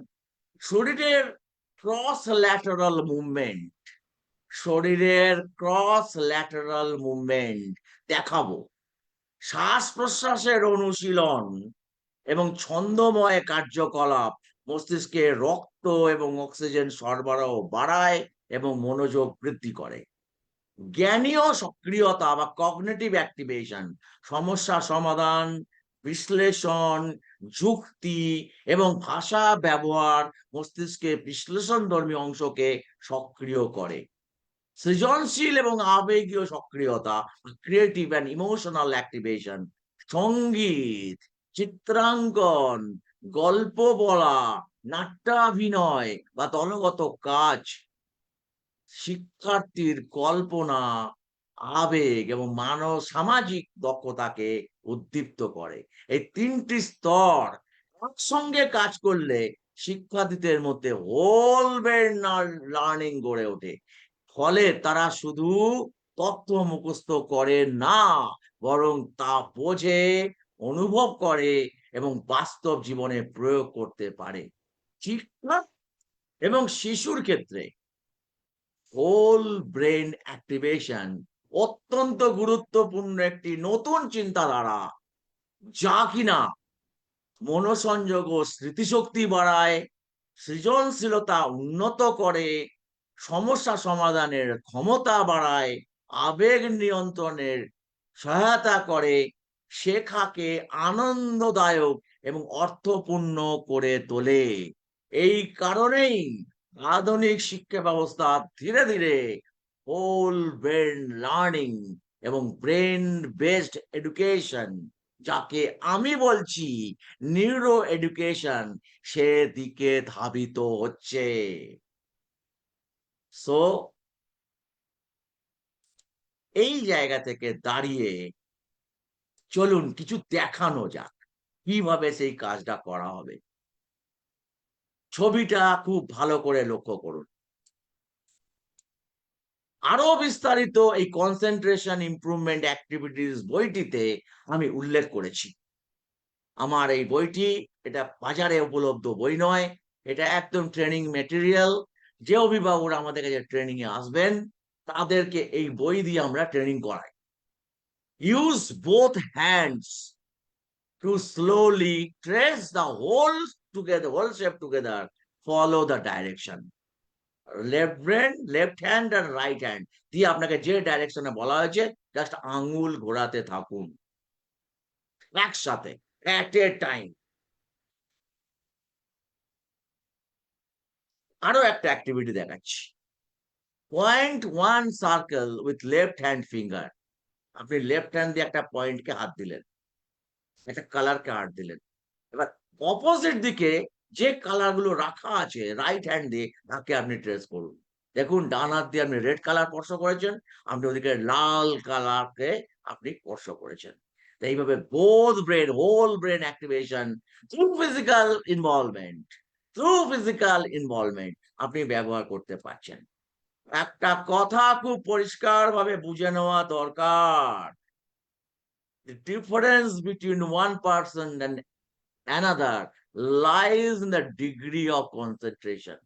শরীরের ক্রস ল্যাটারাল মুভমেন্ট দেখাবো। শ্বাস প্রশ্বাসের অনুশীলন এবং ছন্দময় কার্যকলাপ মস্তিষ্কে রক্ত এবং অক্সিজেন সরবরাহ বাড়ায় এবং মনোযোগ বৃদ্ধি করে। জ্ঞানীয় সক্রিয়তা বা কগনিটিভ অ্যাক্টিভেশন, সমস্যা সমাধান, বিশ্লেষণ, যুক্তি এবং ভাষা ব্যবহার মস্তিষ্কের বিশ্লেষণধর্মী অংশকে সক্রিয় করে। সৃজনশীল এবং আবেগীয় সক্রিয়তা, ক্রিয়েটিভ অ্যান্ড ইমোশনাল অ্যাক্টিভেশন, সঙ্গীত, চিত্রাঙ্কন, গল্প বলা, নাট্যাভিনয় বা দলগত কাজ শিক্ষার্থীর কল্পনা, আবেগ এবং সামাজিক দক্ষতাকে উদ্দীপ্ত করে। এই 3টি স্তর একসঙ্গে কাজ করলে শিক্ষার্থীদের মধ্যে হোল ব্রেন লার্নিং গড়ে ওঠে। ফলে তারা শুধু তথ্য মুখস্থ করে না, বরং তা বোঝে, অনুভব করে এবং বাস্তব জীবনে প্রয়োগ করতে পারে। শিক্ষা এবং শিশুর ক্ষেত্রে হোল ব্রেন অ্যাক্টিভেশন অত্যন্ত গুরুত্বপূর্ণ একটি নতুন চিন্তাধারা, যা কিনা মনোসংযোগ ও স্মৃতিশক্তি বাড়ায়, সৃজনশীলতা উন্নত করে, সমস্যা সমাধানের ক্ষমতা বাড়ায়, আবেগ নিয়ন্ত্রণের সহায়তা করে, শেখাকে আনন্দদায়ক এবং অর্থপূর্ণ করে তোলে। এই কারণেই আধুনিক শিক্ষা ব্যবস্থা ধীরে ধীরে হোল ব্রেন লার্নিং এবং ব্রেন বেসড এডুকেশন, যাকে আমি বলছি নিউরো এডুকেশন, সেদিকে ধাবিত হচ্ছে। সো এই জায়গা থেকে দাঁড়িয়ে চলুন কিছু দেখানো যাক কিভাবে সেই কাজটা করা হবে। ছবিটা খুব ভালো করে লক্ষ্য করুন। আরো বিস্তারিত এই কনসেন্ট্রেশন ইমপ্রুভমেন্ট অ্যাক্টিভিটিস বইটিতে আমি উল্লেখ করেছি। আমার এই বইটি এটা বাজারে উপলব্ধ বই নয়, এটা একদম ট্রেনিং মেটেরিয়াল। যে অভিভাবকরা আমাদের কাছে ট্রেনিং এ আসবেন তাদেরকে এই বই দিয়ে আমরা ট্রেনিং করাই। Use both hands to slowly trace the whole shape together, follow the direction. Left brain, left hand আর রাইট হ্যান্ড দিয়ে আপনাকে যে ডাইরেকশনে বলা হয়েছে জাস্ট আঙুল ঘোরাতে থাকুন একসাথে, at a time। আরো একটা অ্যাক্টিভিটি দেখাচ্ছি। Point one circle with left hand finger. আপনি লেফট হ্যান্ড দিয়ে একটা পয়েন্টকে হাত দিলেন, একটা কালারকে হাত দিলেন। এবার অপোজিট দিকে যে কালার গুলো রাখা আছে রাইট হ্যান্ড দিয়ে তাকে আপনি ট্রেস করুন। দেখুন ডান হাত দিয়ে আপনি রেড কালার স্পর্শ করেছেন, আপনি ওদিকে লাল কালারকে আপনি স্পর্শ করেছেন। তো এইভাবে both brain, whole brain activation through physical involvement আপনি ব্যবহার করতে পারছেন। একটা কথা খুব পরিষ্কার ভাবে বুঝে নেওয়া দরকার, the difference between one person and another lies in the degree of concentration।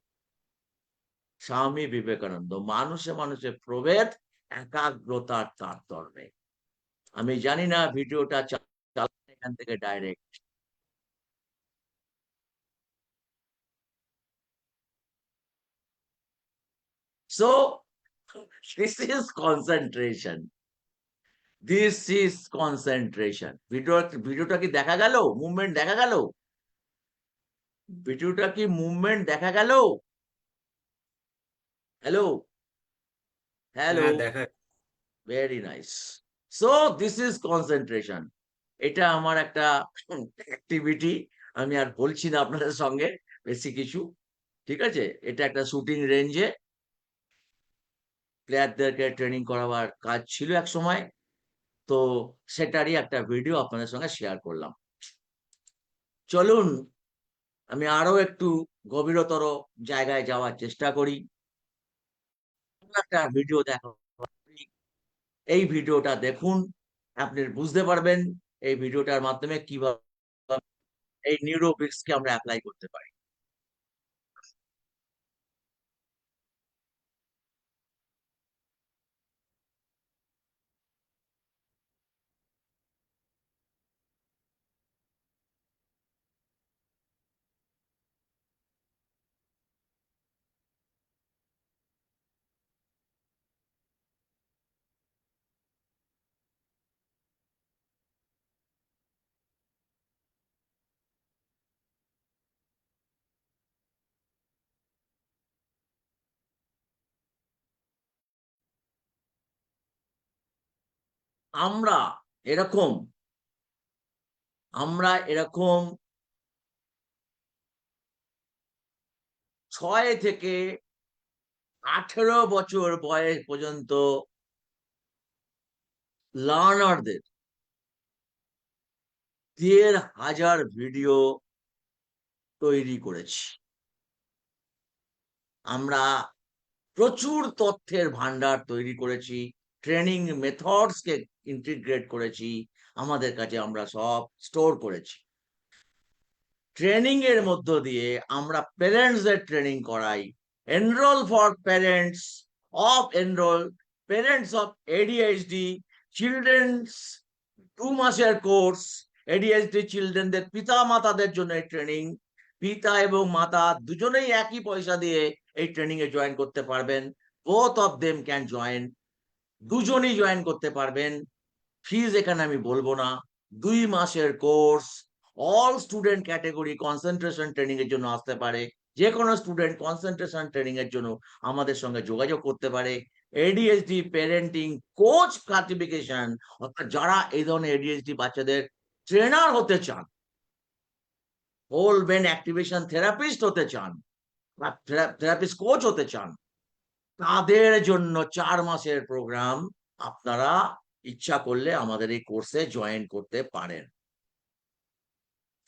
Swami Vivekananda, মানুষে মানুষে প্রভেদ একাগ্রতার তারতম্যে। আমি জানি না ভিডিওটা চালানো এখান থেকে direct. So this is concentration, this is concentration। ভিডিওটা কি দেখা গেল? মুভমেন্ট দেখা গেল? ভিডিওটা কি মুভমেন্ট দেখা গেল? হ্যালো হ্যালো, দেখা very nice. So this is concentration. এটা আমার একটা অ্যাক্টিভিটি, আমি আর বলছি না আপনাদের সঙ্গে বেশি কিছু, ঠিক আছে? এটা একটা শুটিং রেঞ্জে প্লেয়ারদেরকে ট্রেনিং করাবার কাজ ছিল এক সময়, তো সেটারই একটা ভিডিও আপনাদের সঙ্গে শেয়ার করলাম। চলুন আমি আরো একটু গভীরতর জায়গায় যাওয়ার চেষ্টা করি। একটা ভিডিও দেখো, এই ভিডিওটা দেখুন, আপনি বুঝতে পারবেন এই ভিডিওটার মাধ্যমে কিভাবে এই নিউরোবিক্স কে আমরা অ্যাপ্লাই করতে পারি। আমরা এরকম আমরা এরকম 6 থেকে 18 বছর বয়স পর্যন্ত লার্নারদের 1,500 ভিডিও তৈরি করেছি। আমরা প্রচুর তথ্যের ভান্ডার তৈরি করেছি, ট্রেনিং মেথডস কে ইন্টিগ্রেট করেছি, আমাদের কাছে আমরা সব স্টোর করেছি। ট্রেনিং এর মধ্য দিয়ে আমরা প্যারেন্টসদের ট্রেনিং করাই। Enrol for parents of parents of ADHD childrens 2 মাসের কোর্স। এডিএইচডি চিলড্রেনদের পিতা মাতাদের জন্য এই ট্রেনিং। পিতা এবং মাতা দুজনেই একই পয়সা দিয়ে এই ট্রেনিং এ জয়েন করতে পারবেন। Both of them can join, দুজনেই জয়েন করতে পারবেন। ফিজ এখানে আমি বলবো না। 2 মাসের course, all student category concentration training এর জন্য আসতে পারে। যে কোনো স্টুডেন্ট কনসেন্ট্রেশন ট্রেনিং এর জন্য আমাদের সঙ্গে যোগাযোগ করতে পারে। এডিএইচডি প্যারেন্টিং কোচ সার্টিফিকেশন, অর্থাৎ যারা এই ধরনের এডিএইচডি বাচ্চাদের ট্রেনার হতে চান, হোল ব্রেন অ্যাক্টিভেশন থেরাপিস্ট হতে চান বা থেরাপিস্ট কোচ হতে চান, তাদের জন্য 4 মাসের প্রোগ্রাম। আপনারা ইচ্ছা করলে আমাদের এই কোর্সে জয়েন করতে পারেন।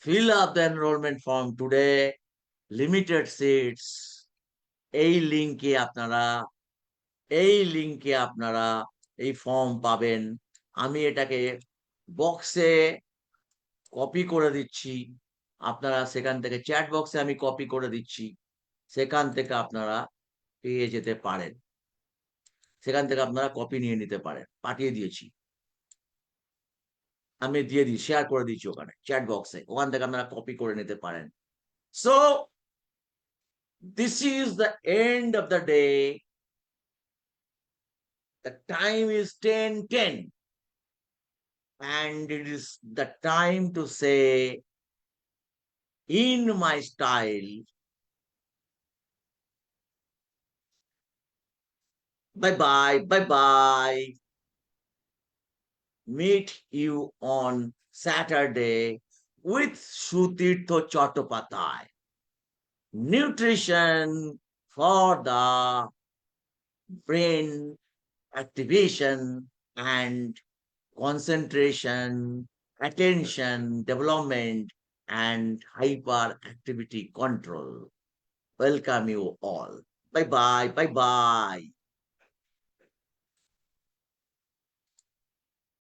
fill up the enrollment form today, limited seats। এই লিংকে আপনারা এই ফর্ম পাবেন। আমি এটাকে বক্সে কপি করে দিচ্ছি, আপনারা সেখান থেকে চ্যাট বক্সে আমি কপি করে দিচ্ছি, সেখান থেকে আপনারা পেয়ে যেতে পারেন। সেখান থেকে আপনারা কপি নিয়ে নিতে পারেন, পাঠিয়ে দিয়েছি, আমি দিয়ে দিই, শেয়ার করে দিচ্ছি ওখানে চ্যাট বক্সে, ওখান থেকে আপনারা কপি করে নিতে পারেন। So this is the end of the day. The time is 10:10 and it is the time to say in my style, bye bye, bye bye. Meet you on Saturday with Shrutirtho Chattopadhyay. Nutrition for the brain activation and concentration, attention, development, and hyperactivity control. Welcome you all. Bye bye. Bye bye.